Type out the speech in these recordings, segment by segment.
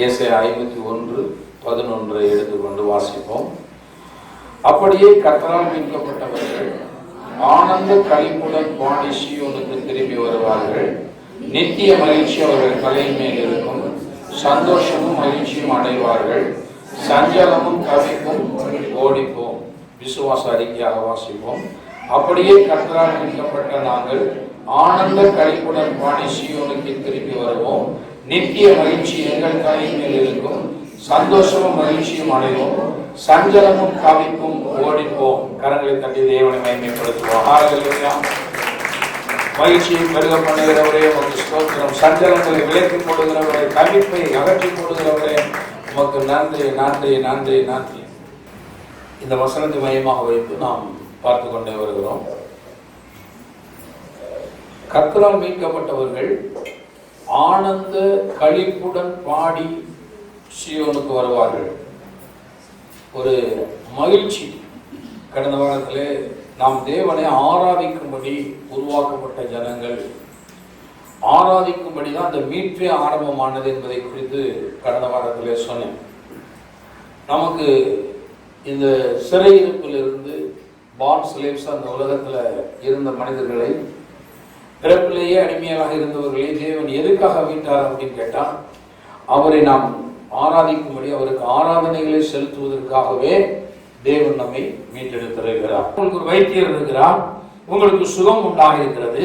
ஏசாயா 51:11 எடுத்துக்கொண்டு வாசிப்போம். அப்படியே கர்த்தரால் மீட்கப்பட்டவர்கள் ஆனந்த களிப்புடன் பாடி சீயோனுக்கு திரும்பி வருவார்கள். நித்திய மகிழ்ச்சி அவர்கள் தலையின் மேல் இருக்கும். சந்தோஷமும் மகிழ்ச்சியும் அடைவார்கள். சஞ்சலமும் கவிப்பும் ஓடிப்போம். விசுவாச அறிக்கையாக வாசிப்போம். அப்படியே கர்த்தரால் மீட்கப்பட்ட நாங்கள் ஆனந்த களிப்புடன் பாடி சீயோனுக்கு திரும்பி வருவோம். நித்திய மகிழ்ச்சி எங்கள் தலையின் மேல் இருக்கும். சந்தோஷமும் மகிழ்ச்சியும் அடைவோம். சஞ்சலமும் கவிப்பும் ஓடிப்போம். கரங்களை தட்டி தேவனை மகிமைப்படுத்துவோம். ஹல்லேலூயா. மகிழ்ச்சியை பெருக பண்ணுகிறவரே உமக்கு ஸ்தோத்திரம். சஞ்சலங்களை விலக்கி போடுகிறவரே, கவிப்பை அகற்றி போடுகிறவரே உமக்கு நன்றி நன்றி நன்றி நன்றி. இந்த வசனத்தை மையமாக வைத்து நாம் பார்த்து கொண்டே வருகிறோம். கர்த்தரால் மீட்கப்பட்டவர்கள் ஆனந்த களிப்புடன் பாடி சீயோனுக்கு வருவார்கள். ஒரு மகிழ்ச்சி. கடந்த வாரத்திலே நாம் தேவனை ஆராதிக்கும்படி உருவாக்கப்பட்ட ஜனங்கள், ஆராதிக்கும்படி தான் அந்த மீட்பே ஆரம்பமானது என்பதை குறித்து கடந்த வாரத்திலே சொன்னேன். நமக்கு இந்த சிறையிருப்பிலிருந்து பாண்ட் ஸ்லேவ்ஸ் அந்த உலகத்தில் இருந்த மனிதர்களை, பிறப்பிலேயே அடிமையாக இருந்தவர்களே தேவன் எதுக்காக மீட்டார் அப்படின்னு கேட்டால், அவரை நாம் ஆராதிக்கும்படி, அவருக்கு ஆராதனைகளை செலுத்துவதற்காகவே தேவன் நம்மை மீட்டெடுத்திருக்கிறார். உங்களுக்கு ஒரு வைத்தியர் இருக்கிறார், உங்களுக்கு சுகம் உண்டாக இருக்கிறது,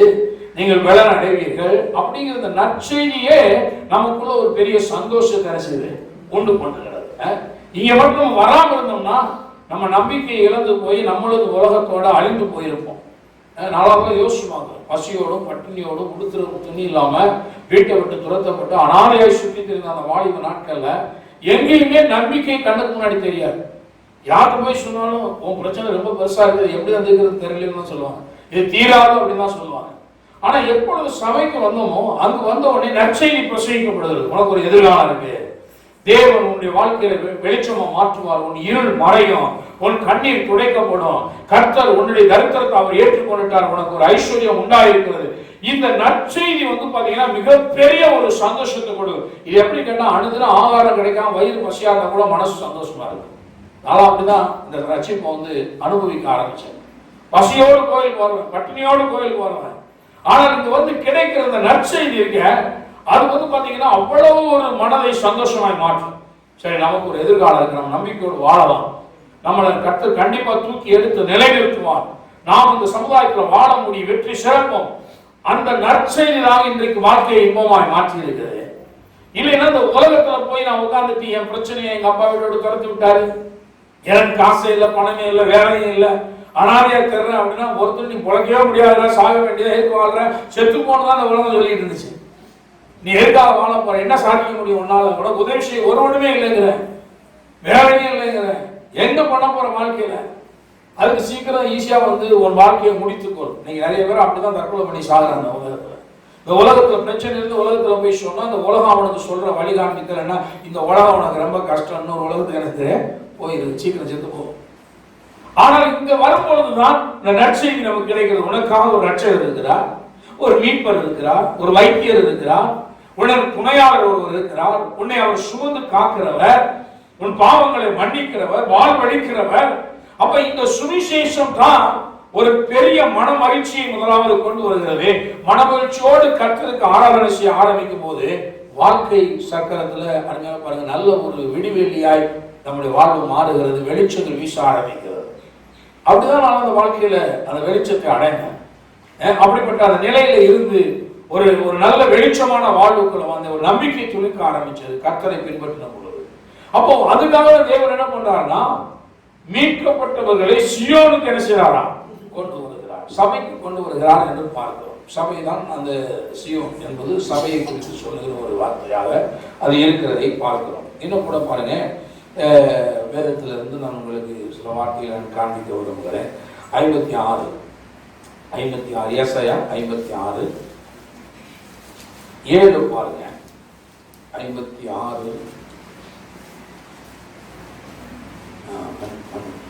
நீங்கள் பலன் அடைவீர்கள் அப்படிங்கிற இந்த நற்செய்தியே நமக்குள்ள ஒரு பெரிய சந்தோஷத்தை உண்டு பண்ணுகிறது. இங்க மட்டும் வராமல் இருந்தோம்னா நம்ம நம்பிக்கையை இழந்து போய் நம்மளது உலகத்தோட அழிந்து போயிருப்போம். நாளாக யோசிச்சுவாங்க, பசியோடும் பட்டினியோடும் உடுத்துற துணி இல்லாம வீட்டை விட்டு துரத்தப்பட்டு அனாதையாய் சுற்றி தெரிந்த அந்த வாலிப நாட்கள்ல எங்கேயுமே நம்பிக்கை கண்ணுக்கு முன்னாடி தெரியாது. யாருக்கு போய் சொன்னாலும் உன் பிரச்சனை ரொம்ப பெருசா இருக்குது, எப்படி வந்துருக்கிறது தெரியலன்னு சொல்லுவாங்க, இது தீராது அப்படின்னு தான் சொல்லுவாங்க. ஆனா எப்பொழுது சபைக்கு வந்தோமோ அங்கு வந்த உடனே நற்செய்தி பிரசவிக்கப்படுகிறது. உனக்கு ஒரு எதிர்காலம் இருக்கு, தேவன் உன்னுடைய வாழ்க்கையில வெளிச்சமா மாற்றுவார், உன் இருள் மறையும், உன் கண்ணீர் துடைக்கப்படும், கர்த்தர் உன்னுடைய தரித்திரத்தை அவர் ஏற்றுக்கொண்டுட்டார், உனக்கு ஒரு ஐஸ்வர்யம் உண்டாயிருக்கிறது. இந்த நற்செய்தி பாத்தீங்கன்னா மிகப்பெரிய ஒரு சந்தோஷத்தை கொடுக்கும். இது எப்படி கேட்டா, அனுதினம் ஆகாரம் கிடைக்காம வயிறு பசியா இருந்தா கூட மனசு சந்தோஷமா இருக்கு. நான் அப்படிதான் இந்த ரட்சிப்பை அனுபவிக்க ஆரம்பிச்சேன். பசியோடு கோயிலுக்கு வருவேன், பட்டினியோடு கோயிலுக்கு வருவேன். ஆனால் இங்க கிடைக்கிற இந்த நற்செய்தி இருக்க, அது பாத்தீங்கன்னா அவ்வளவு ஒரு மனதை சந்தோஷமாய் மாற்றும். சரி, நமக்கு ஒரு எதிர்காலம் இருக்கு, நம்ம நம்பிக்கையோடு வாழலாம், நம்மளை கர்த்தர் கண்டிப்பா தூக்கி எடுத்து நிலைநிறுத்துவார், நாம் இந்த சமுதாயத்தில் வாழ முடியும், வெற்றி சிறப்போம். அந்த நற்செய்தி தான் இன்றைக்கு வாழ்க்கையை இன்பமாய் மாற்றி இருக்கிறது. இல்லைன்னா இந்த உலகத்துல போய் நான் உட்கார்ந்துட்டு என் பிரச்சனையை எங்க அப்பா வீட்டோடு துரத்து விட்டாரு, எனக்கு காசு இல்லை, பணமே இல்லை, வேலையும் இல்லை, அனாதையா தர்றேன் அப்படின்னா ஒருத்தர் நீ பொழைக்கவே முடியாத, சாக வேண்டியதை ஏற்று வாழ்ற, செத்து போனதான் அந்த உலகம் சொல்லிட்டு இருந்துச்சு. நீ எதுக்காக வாழ போற, என்ன சாதிக்க முடியும் உன்னால, கூட உதவி செய்ய ஒருவனுமே இல்லைங்கிற, வேலையும் இல்லைங்கிற, எங்க பண்ண போற வாழ்க்கையில. அதுக்கு சீக்கிரம் ஈஸியா ஒரு வாழ்க்கையை முடித்துக்கொள். நீங்க நிறைய பேர் அப்படிதான் தற்கொலை பண்ணி சாகுறாங்க உலகத்துல. இந்த உலகத்துல பிரச்சனை இருந்து உலகத்துல போய் சொன்னா இந்த உலகம் அவனுக்கு சொல்ற வழி காண்பிக்கலன்னா, இந்த உலகம் அவனுக்கு ரொம்ப கஷ்டம், இன்னொரு உலகத்துக்கு எனக்கு போயிருக்கு, சீக்கிரம் செத்து போகும். ஆனால் இங்க வரும்பொழுதுதான் இந்த நற்செய்தி நமக்கு கிடைக்கிறது. உனக்காக ஒரு ரட்சகர் இருக்கிறார், ஒரு மீட்பர் இருக்கிறார், ஒரு வைத்தியர் இருக்கிறார், உனக்கு துணையாளர் ஒருவர் இருக்கிறார், உன்னை அவர் சுமந்து காக்கிறவர், உன் பாவங்களை மன்னிக்கிறவர், வாழ்வழிக்கிறவர். அப்ப இந்த சுவிசேஷம் தான் ஒரு பெரிய மன மகிழ்ச்சியை முதலாவது கொண்டு வருகிறது. மனமகிழ்ச்சியோடு கர்த்தருக்கு ஆராதனை செய்ய ஆரம்பிக்கும் போது வாழ்க்கை சக்கரத்துல அருமையாக பாருங்க, நல்ல ஒரு விடிவெள்ளியாய் நம்முடைய வாழ்வு மாறுகிறது, வெளிச்சங்கள் வீச ஆரம்பிக்கிறது. அப்படிதான் நான் அந்த வாழ்க்கையில அந்த வெளிச்சத்தை அடைந்தேன். அப்படிப்பட்ட அந்த நிலையில இருந்து ஒரு ஒரு நல்ல வெளிச்சமான வாழ்வுக்குள்ள ஒரு நம்பிக்கை துணிக்க ஆரம்பிச்சது கர்த்தரை பின்பற்றின பொழுது. அப்போ அதுக்காக தேவன் என்ன பண்றாருன்னா, மீட்கப்பட்டவர்களை சியோனுக்கு என்ன செய்யறாரா, கொண்டு வருகிறார், சபைக்கு கொண்டு வருகிறார் என்று பார்க்கிறோம். சபை தான் அந்த சியோன் என்பது சபையை குறித்து சொல்லுகிற ஒரு வார்த்தையாக அது இருக்கிறதை பார்க்கிறோம். இன்னும் கூட பாருங்க, வேதத்திலிருந்து நான் உங்களுக்கு சில வார்த்தைகளை காண்பிக்க விரும்புகிறேன். 56 ஏசாயா 56:7 பாருங்க. 56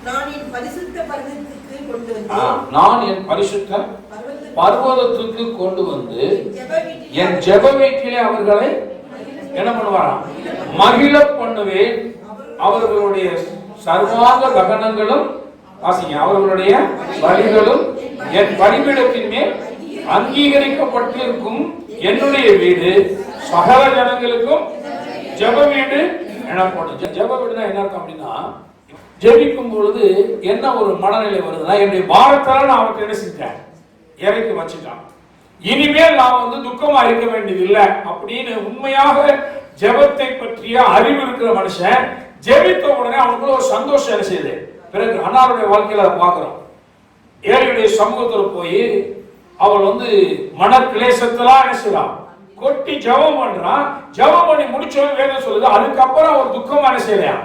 நான் என் பரிசுத்த பர்வதத்துக்கு கொண்டு வந்து என் ஜெப வீட்டிலே அவர்களை என்ன பண்ணுவாராம்? மகிழ பண்ணுவேன். அவர்களுடைய சர்வாங்க தகனங்களும் அவர்களுடைய பலிகளும் என் பலிபீடத்தின் மேல் அங்கீகரிக்கப்பட்டிருக்கும். என்னுடைய வீடு சகல ஜனங்களுக்கும் ஜெப வீடு எனப்படும். ஜெப வீடுனா என்ன அர்த்தம் அப்படின்னா, ஜெபிக்கும் பொழுது என்ன ஒரு மனநிலை வருதுன்னா, என்னுடைய பாரத்தால நான் அவற்றை என்ன செஞ்சேன், இறக்கி வச்சுட்டான். இனிமேல் நான் துக்கமா இருக்க வேண்டியது இல்லை அப்படின்னு உண்மையாக ஜெபத்தை பற்றிய அறிவு இருக்கிற மனுஷன் ஜெபித்த உடனே அவனுக்குள்ள ஒரு சந்தோஷம் என்ன செய்யுது. பிறகு அண்ணாருடைய வாழ்க்கையில அதை பார்க்கிறோம். ஏழையுடைய சமூகத்துல போய் அவள் மன கிளேசத்தெல்லாம் என்ன செய்யறான், கொட்டி ஜெபம் பண்றான். ஜெபம் பண்ணி முடிச்சவன் வேதம் சொல்லுது, அதுக்கப்புறம் அவர் துக்கமா என்ன செய்யலையா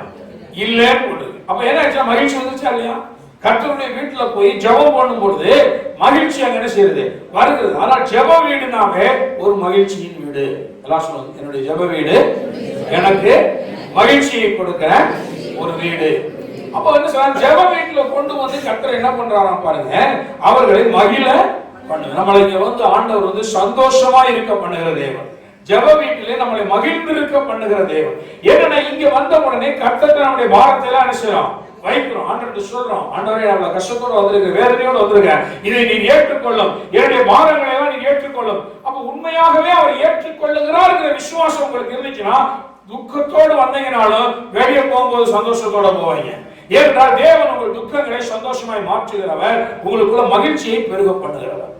இல்லன்னு போடுது. அப்ப என்ன ஆச்சு, மகிழ்ச்சி வந்துச்சா இல்லையா? கர்த்தருடைய வீட்டுல போய் ஜெபம் பண்ணும் பொழுது மகிழ்ச்சி அங்க என்ன செய்யறது, வருகிறது. ஆனால் ஜெப வீடுனாவே ஒரு மகிழ்ச்சியின் வீடு. எல்லாம் சொல்லுங்க, என்னுடைய ஜெப வீடு எனக்கு மகிழ்ச்சியை கொடுக்கிற ஒரு வீடு. அப்ப என்ன சொல்றாங்க, ஜெப வீட்டுல கொண்டு கர்த்தர் என்ன பண்றாராம் பாருங்க, அவர்களை மகிழ பண்ணுங்க. நம்மளை இங்க ஆண்டவர் சந்தோஷமா இருக்க பண்ணுகிற தேவன். ஜெப வீட்டிலே நம்மளை மகிழ்ந்து இருக்க பண்ணுகிற தேவன். ஏன்னா இங்க வந்த உடனே கர்த்தர் நம்முடைய பாரத்தை எல்லாம் என்ன செய்யறோம், வைக்கிறோம். ஆண்டவர்கிட்ட சொல்றோம், ஆண்டவரே அவ்வளவு கஷ்டத்தோடு வந்திருக்க, வேதனையோடு வந்திருக்க, இதை நீர் ஏற்றுக்கொள்ளும், என்னுடைய பாரங்களை எல்லாம் நீர் ஏற்றுக்கொள்ளும். அப்ப உண்மையாகவே அவர் ஏற்றுக்கொள்ளுகிறார் விசுவாசம் உங்களுக்கு இருந்துச்சுன்னா, துக்கத்தோடு வந்தீங்கனாலும் வெளியே போகும்போது சந்தோஷத்தோட போவாங்க. ஏனென்றால் தேவன் உங்கள் துக்கங்களை சந்தோஷமாய் மாற்றுகிறவர், உங்களுக்குள்ள மகிழ்ச்சியை பெருக பண்ணுகிறவர்.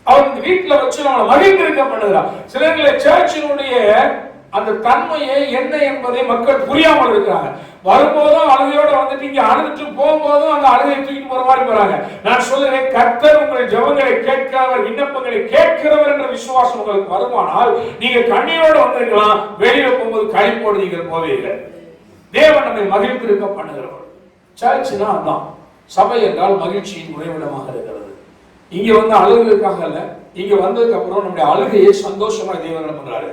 அவர் இந்த வீட்டுல வச்சு நம்மளை மகிழ்ந்து இருக்க பண்ணுகிறார். சிலர்களை சர்ச்சினுடைய அந்த தன்மையை என்ன என்பதை மக்கள் புரியாமல் இருக்கிறாங்க. வரும்போதும் அழுகையோட இங்க அழுதுட்டு போகும்போதும் அந்த அழுகையை தூக்கிட்டு போற மாதிரி போறாங்க. நான் சொல்றேன், கர்த்தர் உங்கள் ஜெபங்களை கேட்கிறவர், விண்ணப்பங்களை கேட்கிறவர் என்ற விசுவாசம் உங்களுக்கு வருமானால் நீங்க கண்ணீரோட வந்திருக்கலாம், வெளியே போகும்போது களிப்போடு நீங்கள் போவீர்கள். தேவன் நம்மை மகிழ்ந்து இருக்க பண்ணுகிறவர். சர்ச்சுனா அதான், சபை என்றால் மகிழ்ச்சியின் உறைவிடமாக இருக்கிறது. இங்க அழுகைக்காக அல்ல, இங்க வந்ததுக்கு அப்புறம் நம்முடைய அழுகையை சந்தோஷமாய் தேவன் என்ன பண்றாரு,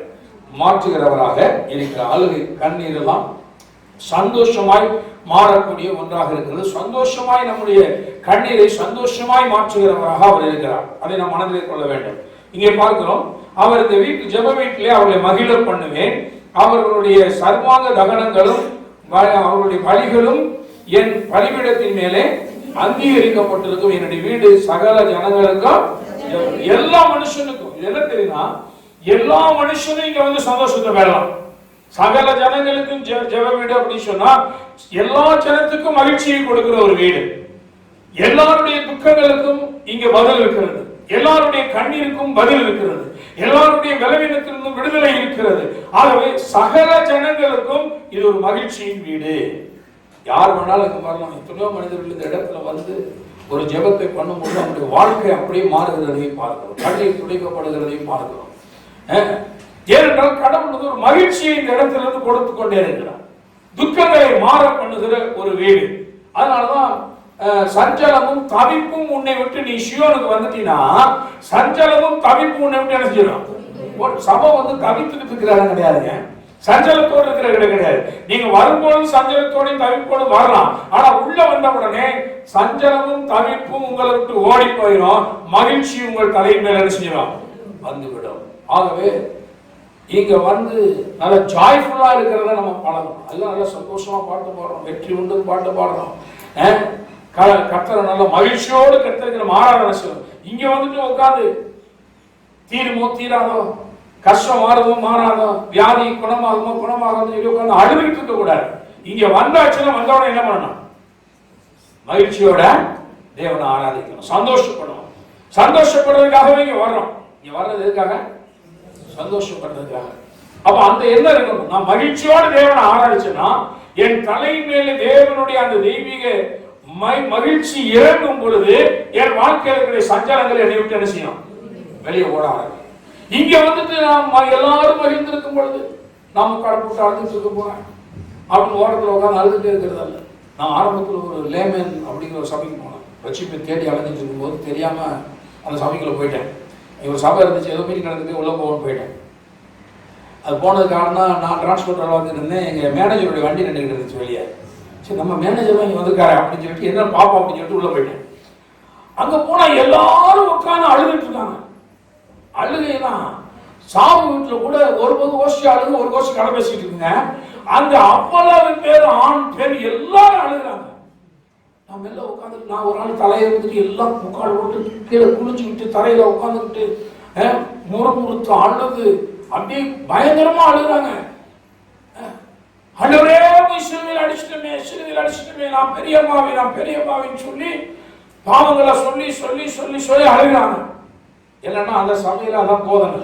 மாற்றுகிறவராக இருக்கிற. அழுகை கண்ணீர் எல்லாம் சந்தோஷமாய் மாறக்கூடிய ஒன்றாக இருக்கிறது. சந்தோஷமாய் நம்முடைய கண்ணீரை சந்தோஷமாய் மாற்றுகிறவராக அவர் இருக்கிறார். அதை நாம் மனதிலே கொள்ள வேண்டும். இங்கே பார்க்கிறோம், அவர் இந்த வீட்டு ஜெப வீட்டிலே அவர்களை மகிழ பண்ணுவேன். அவர்களுடைய சர்வாங்க தகனங்களும் அவர்களுடைய பலிகளும் என் பலிபீடத்தின் மேலே அங்கீகரிக்கப்பட்டிருக்கும். என்னுடைய வீடு சகல ஜனங்களுக்கும், எல்லா மனுஷனுக்கும். என்ன தெரியுமா, எல்லா மனுஷனும் இங்க சந்தோஷத்தை பெறலாம். சகல ஜனங்களுக்கும் ஜெப வீடு அப்படின்னு சொன்னா எல்லா ஜனத்துக்கும் மகிழ்ச்சியை கொடுக்கிற ஒரு வீடு. எல்லாருடைய துக்கங்களுக்கும் இங்க பதில் இருக்கிறது, எல்லாருடைய கண்ணீருக்கும் பதில் இருக்கிறது, எல்லாருடைய பலவீனத்திலிருந்தும் விடுதலை இருக்கிறது. ஆகவே சகல ஜனங்களுக்கும் இது ஒரு மகிழ்ச்சியின் வீடு. யார் வேணாலும் இங்க வரலாம். எத்தனையோ மனிதர்கள் இந்த இடத்துல ஒரு ஜெபத்தை பண்ணும்போது அவங்களுடைய வாழ்க்கை அப்படியே மாறுகிறதையும் பார்க்கிறோம், கண்ணீர் துடைக்கப்படுகிறதையும் பார்க்கிறோம். ஏனென்றால் கடவுள் ஒரு மகிழ்ச்சியை இந்த இடத்திலிருந்து கொடுத்து கொண்டே இருக்கிறார். துக்கங்களை மாற பண்ணுகிற ஒரு வீடு. அதனாலதான் சஞ்சலமும் தவிப்பும் உன்னை விட்டு நீ சியோனுக்கு வந்துட்டீங்கன்னா, சஞ்சலமும் தவிப்பும் உன்னை விட்டு என்ன செய்யணும். சபை தவித்துட்டு இருக்கிறாங்க கிடையாதுங்க, சஞ்சலத்தோடு இருக்கிற கிடையாது. நீங்க வரும்போது சஞ்சலத்தோடையும் தவிப்போடும் வரலாம். ஆனா உள்ள வந்த உடனே சஞ்சலமும் தவிப்பும் உங்களை விட்டு ஓடி போயிடும், மகிழ்ச்சி உங்கள் தலையின் மேல என்ன செய்யணும், வந்துவிடும். ஆகவே இங்க நல்ல ஜாய்ஃபுல்லா இருக்கிறத நம்ம பழகணும். எல்லாம் நல்ல சந்தோஷமா பாட்டு பாடுறோம், வெற்றி உண்டு பாட்டு பாடுறோம், கர்த்தரை நல்ல மகிழ்ச்சியோடு கர்த்தருக்கு நம்ம ஆராதனை செய்யணும். இங்க உட்காந்து தீருமோ தீராதோ, கஷ்டம் மாறுமோ மாறாதோ, வியாதி குணமாகுமோ குணமாகாதோ சொல்லி உட்காந்து அழுதுகிட்டு இருக்க கூடாது. இங்க வந்தாச்சுன்னா வந்தவன என்ன பண்ணணும், மகிழ்ச்சியோட தேவனை ஆராதிக்கணும், சந்தோஷப்படணும். சந்தோஷப்படுறதுக்காகவே இங்க வர்றோம். இங்க வர்றது எதுக்காக, சந்தோஷப்படுறதுக்காக. அப்ப அந்த என்ன இருக்கணும், நான் மகிழ்ச்சியோட தேவனை ஆராதிச்சேன்னா என் தலை மேல தேவனுடைய அந்த தெய்வீக மகிழ்ச்சி இறங்கும் பொழுது என் வாழ்க்கையில் இருக்கிற சஞ்சலங்கள் என்னை விட்டு என்ன செய்யும், வெளியே ஓட ஆரம்பிக்கும். இங்க நாம் எல்லாரும் மகிழ்ந்திருக்கும் பொழுது நாம கடப்பட்டு அழுதுட்டு இருக்க போறேன் அப்படின்னு ஓரத்தில் உட்காந்து அழுதுட்டே இருக்கிறது அல்ல. நான் ஆரம்பத்தில் ஒரு லேமன் அப்படிங்கிற ஒரு சபைக்கு போனேன். ரட்சிப்பை தேடி அழைஞ்சிட்டு இருக்கும்போது தெரியாம அந்த சபைக்குள்ள போயிட்டேன். ஒரு சபை இருந்துச்சு, ஏதோ மீட்டிங் நடந்துட்டு உள்ள போயிட்டேன். அது போனது காரணம், நான் டிரான்ஸ்போர்ட் வந்துட்டு இருந்தேன். எங்கள் மேனேஜருடைய வண்டி நின்றுட்டு இருந்துச்சு வெளியே. சரி, நம்ம மேனேஜர் இங்கே வந்திருக்காரு அப்படின்னு சொல்லிட்டு என்ன பார்ப்போம் அப்படின்னு சொல்லிட்டு உள்ள போயிட்டேன். அங்கே போனால் எல்லாரும் உட்காந்து அழுதுட்டு இருக்காங்க. அழுகையெல்லாம் சாவு வீட்டுல கூட ஒரு கோஷ்டி அழுது ஒரு கோஷ்டி கதை பேசிட்டு இருக்குங்க. அந்த அவ்வளவு பேர் ஆண் பெண் எல்லாரும் அழுகுறாங்க. நம்ம எல்லாம் உட்காந்து, நான் ஒரு நாள் தலையை வந்துட்டு எல்லாம் முக்கால் போட்டு கீழே குளிச்சுக்கிட்டு தரையில உட்காந்துக்கிட்டு முறுமுறுத்து அழுது அப்படியே பயங்கரமா அழுகுறாங்க. அழுவரே போய் சிலுவையில் அடிச்சுட்டுமே, சிலுவையில் அடிச்சுட்டுமே, நான் பெரியம்மாவின்னு சொல்லி பாவங்களை சொல்லி சொல்லி சொல்லி சொல்லி அழுகிறாங்க. என்னன்னா அந்த சமையல அதான் போதனை.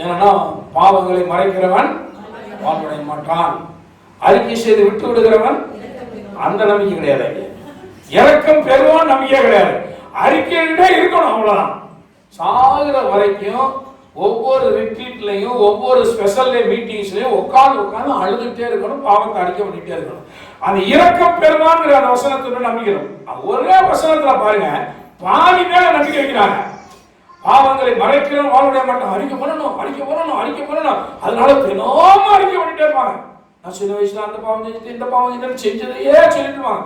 ஏன்னா பாவங்களை மறைக்கிறவன் வாழ்வடைய மாட்டான், அறிக்கை செய்து விட்டு விடுகிறவன் அந்த நம்பிக்கை கிடையாது. இறக்கம் பெறுவான் நம்பிக்கை கிடையாது. அறிக்கையிட்டே இருக்கணும், அவ்வளவுதான். சாகிற வரைக்கும் ஒவ்வொரு ரிட்ரீட்லையும் ஒவ்வொரு ஸ்பெஷல் டே மீட்டிங்ஸ்லையும் உட்காந்து அழுதுகிட்டே இருக்கணும், பாவத்தை அறிக்கை பண்ணிட்டே இருக்கணும். அந்த இறக்கம் பெறுவான்ங்கிற அந்த வசனத்துல நம்பிக்கிறோம். ஒரே வசனத்துல பாருங்க, பாதி மேல நம்பிக்கை வைக்கிறாங்க. பாவங்களை மறைக்கிறோம் வாழ்வுடைய மாட்டோம், அறிக்கை பண்ணணும் அறிக்கை பண்ணணும் அறிக்கை பண்ணணும். அதனால தினமும் அறிக்கை பண்ணிட்டே இருப்பாங்க. நான் சின்ன வயசுல அந்த பாவம் செஞ்சுட்டு இந்த பாவம் செஞ்சதையே சொல்லிட்டுவாங்க.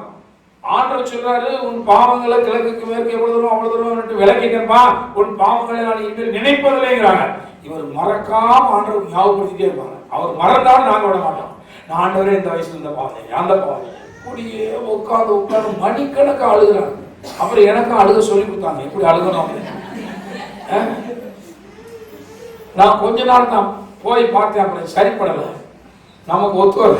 ஆண்டவர் சொல்றாரு, உன் பாவங்களை கிழக்குக்கு மேற்கு எவ்வளவு தூரம் அவ்வளவு தூரம் விளக்கிட்டேன்பா, உன் பாவங்களை நான் இனிமேல் நினைப்பதில்லைங்கிறாங்க. இவர் மறக்காம ஆண்டவர் ஞாபகப்படுத்திட்டே இருப்பாங்க. அவர் மறந்தாலும் நாங்க விட மாட்டோம். நான் ஆண்டவரே இந்த வயசுல இந்த பாவம் அந்த பாவம் இப்படியே உட்காந்து மணிக்கணக்கு அழுகுறாங்க. அப்புறம் எனக்கும் அழுக சொல்லி கொடுத்தாங்க, எப்படி அழுகணும். நான் கொஞ்ச நாள் தான் போய் பார்த்தேன், அப்புறம் சரிப்படலை, நமக்கு ஒத்துவர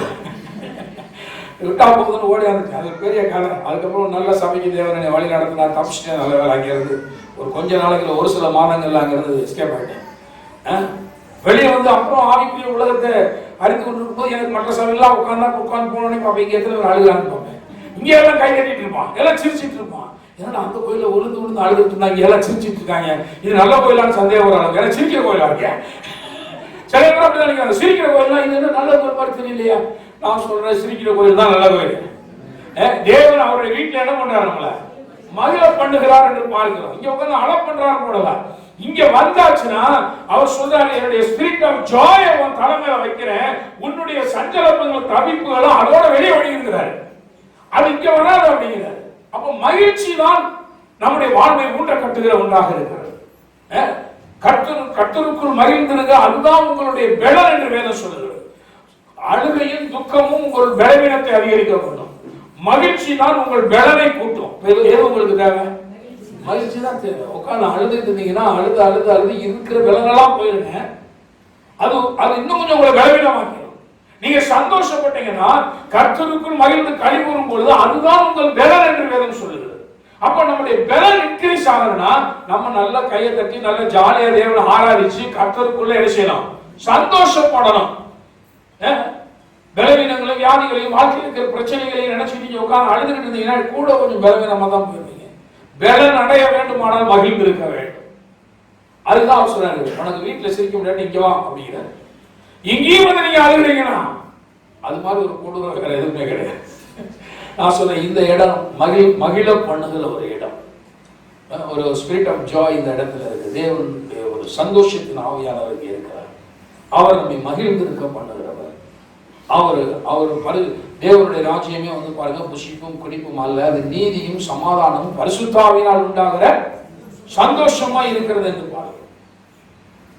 விட்டா போகுதுன்னு ஓடி வந்துச்சு. அது பெரிய கதை. அதுக்கப்புறம் நல்ல சபைக்கு தேவனை வழி நடத்தினா தப்பிச்சிட்டேன். நல்ல வேலை அங்கிருந்து ஒரு கொஞ்ச நாளைக்குள்ள ஒரு சில மாதங்கள்ல அங்கிருந்து எஸ்கேப் ஆகிட்டேன். வெளியே வந்து அப்புறம் ஆவிக்குரிய உலகத்தை அறிந்து கொண்டு இருக்கும்போது எனக்கு மற்ற சபையெல்லாம் உட்காந்து போனோன்னே பார்ப்பேன், இங்கே எத்தனை பேர் அழுகிறான்னு பார்ப்பேன். இங்கே எல்லாம் கை கட்டிட்டு இருப்பான், எல்லாம் சிரிச்சிட்டு இருப்பான். ஏன்னா அந்த கோயில விழுந்து அழுதுட்டு இருந்தாங்க, எல்லாம் சிரிச்சிட்டு இருக்காங்க. இது நல்ல கோயிலான்னு சந்தேகம் வர அளவுக்கு, ஏன்னா சிரிக்கிற கோயிலா இருக்கேன். சில பேர் அப்படி நினைக்கிறாங்க, சிரிக்கிற கோயிலாம் இது என்ன நல்ல கோயில் மாதிரி தெரியலையா? நான் சொல்றேன், சிரிக்கிற கோயில் தான் நல்ல கோயில். தேவன் அவருடைய வீட்டுல என்ன பண்றாரு, நம்மள மகிழ பண்ணுகிறார் என்று பார்க்கிறோம். இங்க உட்காந்து அழ பண்றாரு போடல. இங்க வந்தாச்சுன்னா அவர் சொல்றாரு, என்னுடைய ஸ்பிரிட் ஆஃப் ஜாய் உன் தலைமையில வைக்கிறேன், உன்னுடைய சஞ்சலங்கள் தவிப்புகளும் அதோட வெளியே வழிகிறாரு. அது இங்க வராது அப்படிங்கிறாரு. அப்ப மகிழ்ச்சி தான் நம்முடைய வாழ்வை ஊன்ற கட்டுகிற ஒன்றாக இருக்கிறது. கர்த்தருக்குள் மகிழ்ந்திருங்க, அதுதான் உங்களுடைய பலன் என்று வேதம் சொல்லுகிறது. அழுகையும் துக்கமும் உங்கள் பலவீனத்தை அதிகரிக்க வேண்டும். மகிழ்ச்சி தான் உங்கள் பலனை கூட்டும். எது உங்களுக்கு தேவை? மகிழ்ச்சி தான் தேவை. உட்காந்து அழுதுட்டு இருந்தீங்கன்னா அழுது அழுது அழுது இருக்கிற பலனெல்லாம் போயிருங்க. அது இன்னும் கொஞ்சம் உங்களை பலவீனமாக்கிடும். நீங்க சந்தோஷப்பட்டீங்கன்னா கர்த்தருக்குள் மகிழ்ந்து களி கூறும் பொழுது அதுதான் உங்கள் பலன் என்று வேதம் சொல்லுகிறது. அப்ப நம்முடைய பலன் இன்க்ரீஸ் ஆகணும்னா நம்ம நல்ல கையை தட்டி நல்ல ஜாலியா தேவனை ஆராதிச்சு கர்த்தருக்குள்ள என்ன செய்யணும்? சந்தோஷப்படணும். பலவீனங்களையும் வியாதிகளையும் வாழ்க்கையில் இருக்கிற பிரச்சனைகளையும் நினைச்சு நீங்க உட்கார்ந்து அழுதுகிட்டு இருந்தீங்கன்னா கூட கொஞ்சம் பலவீனமா தான் போயிருவீங்க. பலன் அடைய வேண்டுமானால் மகிழ்ந்து இருக்க வேண்டும். அதுதான் அவர் சொல்றாரு, உனக்கு வீட்டுல சிரிக்க முடியாது இங்க வா அப்படிங்கிறாரு. இங்கேயும் வந்து நீங்க அழுகிறீங்கன்னா அது மாதிரி ஒரு கொடூரம் வேற எதுவுமே கிடையாது. நான் சொல்றேன், இந்த இடம் மகிழ பண்ணுகிற ஒரு இடம், ஒரு ஸ்பிரிட் ஆஃப் ஜாய் இந்த இடத்துல இருக்கு. தேவனுடைய ஒரு சந்தோஷத்தின் ஆவியானவருக்கு இருக்கிறார். அவர் நம்மை மகிழ்ந்து இருக்க பண்ணுகிறவர். அவர் தேவனுடைய ராஜ்யமே வந்து பாருங்க, புசிப்பும் குடிப்பும் அல்ல, அது நீதியும் சமாதானமும் பரிசுத்தாவினால் உண்டாகிற சந்தோஷமா இருக்கிறது என்று பாருங்க.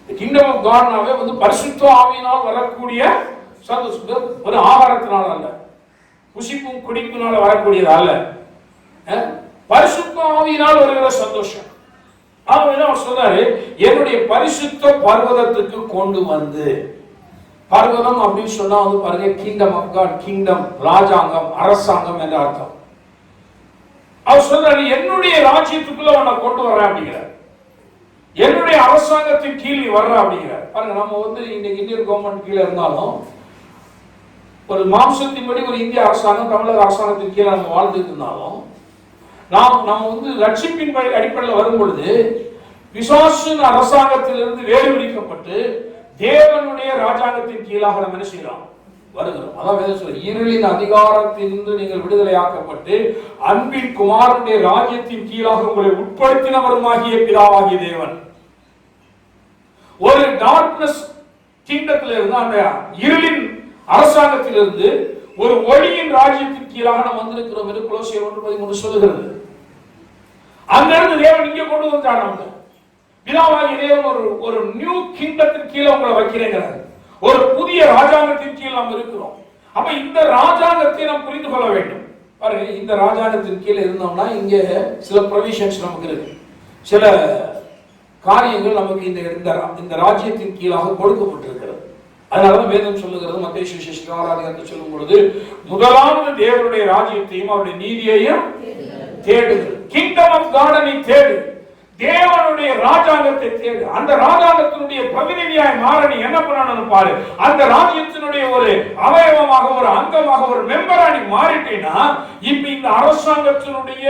கிங்டம் ஆஃப் காட்னாவே வந்து பரிசுத்த ஆவியினால் வரக்கூடிய சந்தோஷம், ஒரு ஆகாரத்தினால் அல்ல, புசிப்பும் குடிப்பினால வரக்கூடியது அல்ல, பரிசுத்த ஆவியினால் வருகிற சந்தோஷம். அவர் சொல்றாரு, என்னுடைய பரிசுத்த பர்வதத்துக்கு கொண்டு வந்து, பர்வதம் அப்படின்னு சொன்னா வந்து பாருங்க, கிங்டம் ஆஃப் காட், கிங்டம் ராஜாங்கம் அரசாங்கம் என்ற அர்த்தம். அவர் சொல்றாரு, என்னுடைய ராஜ்யத்துக்குள்ள உன்னை கொண்டு வரேன் அப்படிங்கிறார். என்னுடைய அரசாங்கத்தின் கீழ் வர்ற அப்படிங்கிறார். பாருங்க, நம்ம வந்து இன்னைக்கு இந்தியன் கவர்மெண்ட் கீழே இருந்தாலும் ஒரு மாம்சத்தின்படி ஒரு இந்திய அரசாங்கம் தமிழக அரசாங்கத்தின் கீழே நம்ம வாழ்ந்துட்டு இருந்தாலும் நம்ம வந்து ரட்சிப்பின் அடிப்படையில் வரும் பொழுது பிசாசின் அரசாங்கத்திலிருந்து வேறு விரிக்கப்பட்டு தேவனுடைய ராஜாங்கத்தின் கீழாக நம்ம என்ன செய்யலாம்? வருகிறோம். அதான் வேதம் சொல்ல, இருளின் அதிகாரத்திலிருந்து நீங்கள் விடுதலை ஆக்கப்பட்டு அன்பின் குமாரனுடைய ராஜ்யத்தின் கீழாக உங்களை உட்படுத்தினவருமாகிய பிதாவாகிய தேவன். ஒரு டார்க்னஸ் கிங்டத்தில் இருந்து, அந்த இருளின் அரசாங்கத்திலிருந்து ஒரு ஒளியின் ராஜ்யத்தின் கீழாக நாம் வந்திருக்கிறோம் என்று கொலோசியர் 1:13 சொல்லுகிறது. அங்கிருந்து தேவன் இங்கே கொண்டு வந்தார். நமக்கு பிதாவாகிய தேவன் ஒரு நியூ கிங்டத்தின் கீழே உங்களை வைக்கிறேங்கிறார். ஒரு புதிய ராஜாங்கத்தின் கீழ் நாம் இருக்கிறோம். அப்ப இந்த ராஜாங்கத்தை நாம் புரிந்து கொள்ள வேண்டும். பாருங்க, இந்த ராஜாங்கத்தின் கீழே இருந்தோம்னா இங்க சில ப்ரொவிஷன்ஸ் நமக்கு இருக்கு, சில காரியங்கள் நமக்கு இந்த ராஜ்யத்தின் கீழாக கொடுக்கப்பட்டிருக்கிறது. அதனாலதான் வேதம் சொல்லுகிறது, மத்தேயு சுவிசேஷம் 6 அதிகாரத்தை சொல்லும் பொழுது, முதலாவது தேவனுடைய ராஜ்யத்தையும் அவருடைய நீதியையும் தேடுங்கள். கிங்டம் ஆஃப் காட் நீ தேடு, தேவனுடைய ராஜாங்கத்தை தேடு. அந்த ராஜாங்கத்தினுடைய பிரதிநிதியாய் மாற நீ என்ன பண்ணணும் பாரு. அந்த ராஜ்யத்தினுடைய ஒரு அவயவமாக, ஒரு அங்கமாக, ஒரு மெம்பரா நீ மாறிட்டேன்னா, இப்ப இந்த அரசாங்கத்தினுடைய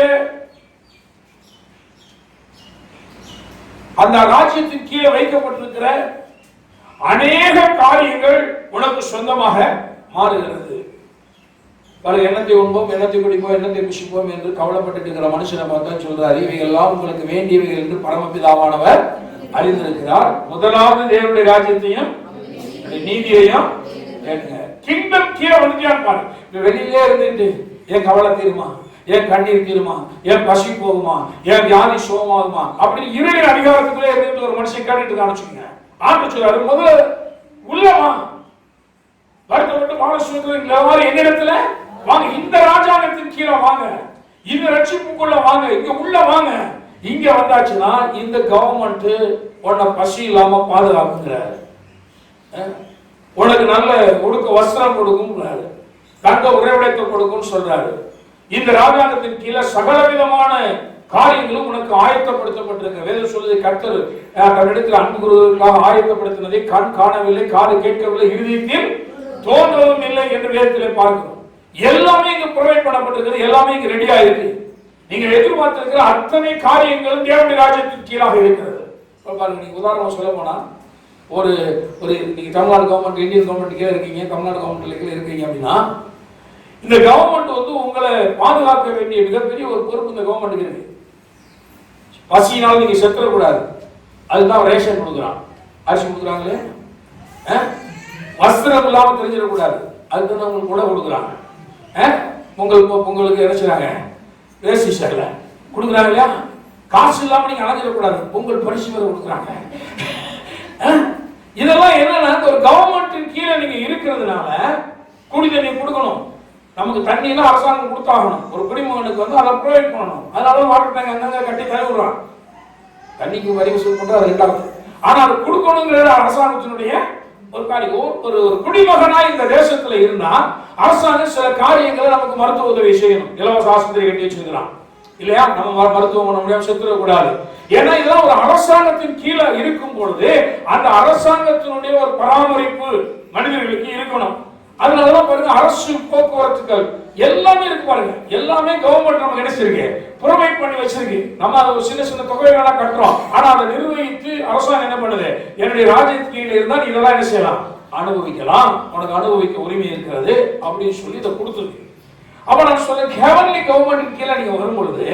அந்த ராஜ்யத்தின் கீழே வைக்கப்பட்டிருக்கிற அநேக காரியங்கள் உனக்கு சொந்தமாக மாறுகிறது. எண்ணத்தை உண்போம், எண்ணத்தை குடிப்போம், எண்ணத்தை புசிப்போம் என்று கவலைப்பட்டு இருக்கிற மனுஷனை பார்த்தா சொல்றாரு, இவைகள்லாம் உங்களுக்கு வேண்டியவைகள் என்று பரமபிதாவானவர் அறிந்திருக்கிறார். முதலாவது தேவனுடைய ராஜ்யத்தையும் நீதியையும் கிங்டம் கீழே வந்துட்டான் பாரு. வெளியிலே இருந்துட்டு என் கவலை தீருமா, என் கண்ணீர் தீருமா, என் பசி போகுமா, என் வியாதி சுகமாகுமா அப்படின்னு இருளின் அதிகாரத்துக்குள்ளே இருந்துட்டு ஒரு மனுஷன் கேட்டுட்டு காமிச்சுங்க. ஆண்டு சொல்றாரு, முதல்ல உள்ளவா வருத்தப்பட்டு மானசுவத்தில் என்னிடத்துல வாங்க, இந்த ராஜாங்கத்தின் கீழே வாங்க, இந்த ரட்சிப்புக்குள்ள வாங்க, இங்க உள்ள வாங்க. இங்க வந்தாச்சுன்னா இந்த கவர்மெண்ட் உன்னை பசி இல்லாம பாதுகாப்புங்கிறாரு, உனக்கு நல்ல உடுக்க வஸ்திரம் கொடுக்கும், தங்க உறைவிடத்தை கொடுக்கும் சொல்றாரு. இந்த ராஜாங்கத்தின் கீழே சகல விதமான காரியங்களும் உனக்கு ஆயத்தப்படுத்தப்பட்டிருக்க. வேதம் சொல்லுது, கர்த்தர் தன்னிடத்தில் அன்பு கூறுவதற்காக ஆயத்தப்படுத்தினதை கண் காணவில்லை, காது கேட்கவில்லை, இருதயத்தில் தோன்றவும் இல்லை என்று வேதத்திலே பார்க்கிறோம். எல்லாமே இங்க ப்ரொவைட் பண்ணப்பட்டிருக்கிறது, எல்லாமே இங்க ரெடியா இருக்கு. நீங்க எதிர்பார்த்திருக்கிற அத்தனை காரியங்களும் தேவனுடைய ராஜ்யத்தின் கீழாக இருக்கிறது. பாருங்க, நீங்க உதாரணம் சொல்ல போனா, ஒரு நீங்க தமிழ்நாடு கவர்மெண்ட், இந்தியன் கவர்மெண்ட் கீழே இருக்கீங்க, தமிழ்நாடு கவர்மெண்ட் கீழே இருக்கீங்க அப்படின்னா, இந்த கவர்மெண்ட் வந்து உங்களை பாதுகாக்க வேண்டிய மிகப்பெரிய ஒரு பொறுப்பு இந்த கவர்மெண்ட்டுக்கு இருக்கு. பசியினால் நீங்க செத்துறக்கூடாது, அதுதான் ரேஷன் கொடுக்குறான், அரிசி கொடுக்குறாங்களே. வஸ்திரம் இல்லாம தெரிஞ்சிடக்கூடாது, அதுதான் உங்களுக்கு கூட கொடுக்குறாங்க. பொங்கலுக்கு என்ன செய்றாங்க, வேஸ்டிஷர்ல கொடுக்குறாங்க இல்லையா. காசு இல்லாம நீங்க அலைஞ்சிடக்கூடாது, பொங்கல் பரிசு வேற கொடுக்குறாங்க. இதெல்லாம் என்னன்னா, ஒரு கவர்மெண்டின் கீழே நீங்க இருக்கிறதுனால குடி தண்ணி கொடுக்கணும். நமக்கு தண்ணி எல்லாம் அரசாங்கம் கொடுத்தாகணும். ஒரு குடிமகனுக்கு வந்து அதை ப்ரொவைட் பண்ணணும். அதனால வாட்டர் டேங்க் அங்கங்க கட்டி தருவான். தண்ணிக்கு வரி வசூல் பண்றது அது ரெண்டாவது. ஆனா அது கொடுக்கணுங்கிறது அரசாங்கத்தினுடைய ஒரு காரியம். ஒரு குடிமகனா இந்த தேசத்துல இருந்தா அரசாங்கம் சில காரியங்களை நமக்கு மருத்துவ உதவி செய்யணும். இலவச ஆஸ்பத்திரி கட்டி வச்சிருக்கிறான் இல்லையா, நம்ம மருத்துவம் பண்ண முடியாம செத்துடக்கூடாது. ஏன்னா இதெல்லாம் ஒரு அரசாங்கத்தின் கீழே இருக்கும் பொழுது அந்த அரசாங்கத்தினுடைய ஒரு பராமரிப்பு மனிதர்களுக்கு இருக்கணும். அதனாலதான் பாருங்க, அரசு போக்குவரத்துகள் எல்லாமே இருக்கு பாருங்க, எல்லாமே கவர்மெண்ட் நமக்கு என்ன செய்யுங்க, ப்ரொவைட் பண்ணி வச்சிருக்கு. நம்ம அதை ஒரு சின்ன சின்ன தொகைகளெல்லாம் கட்டுறோம். ஆனா அதை நிர்வகித்து அரசாங்கம் என்ன பண்ணுது, என்னுடைய ராஜ்யத்துக்கு கீழே இருந்தா நீ இதெல்லாம் என்ன செய்யலாம், அனுபவிக்கலாம், உனக்கு அனுபவிக்க உரிமை இருக்கிறது அப்படின்னு சொல்லி இதை கொடுத்துருக்கு. அப்ப நான் சொல்ல, ஹெவன்லி கவர்மெண்ட் கீழே நீங்க வரும் பொழுது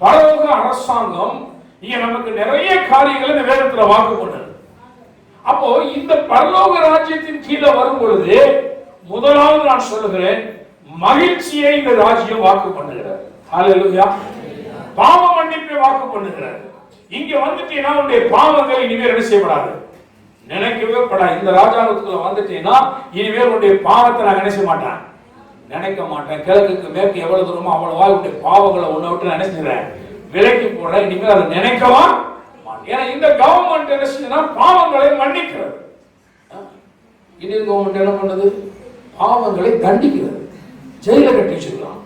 பரலோக அரசாங்கம் இங்க நமக்கு நிறைய காரியங்களை இந்த வேதத்துல வாக்கு பண்ணுது. அப்போ இந்த பரலோக ராஜ்யத்தின் கீழே வரும் பொழுது முதலாவது நான் சொல்லுகிறேன், மகிழ்ச்சியை இந்த ராஜ்யம் வாக்கு பண்ணுகிறார். ஹல்லேலூயா. பாவ மன்னிப்பை வாக்கு பண்ணுகிறார். இங்க வந்துட்டீங்கன்னா உன்னுடைய பாவங்கள் இனிமேல் என்ன செய்யப்படாது, நினைக்கவே படாது. இந்த ராஜாங்கத்துக்குள்ள வந்துட்டீங்கன்னா இனிமேல் உன்னுடைய பாவத்தை நான் நினைச்ச மாட்டேன், நினைக்க மாட்டேன். கிழக்குக்கு மேற்கு எவ்வளவு தூரமோ அவ்வளவா உன்னுடைய பாவங்களை உன்னை விட்டு நினைச்சுக்கிறேன், விலக்கி போடுறேன். இனிமேல் அதை நினைக்கவா. ஏன்னா இந்த கவர்மெண்ட் என்ன செய்யுதுன்னா பாவங்களை மன்னிக்கிறது. இந்தியன் கவர்மெண்ட் என்ன பண்ணுது, பாவங்களை தண்டிக்கிறது, ஜெயில கட்டி வச்சிருக்கான்.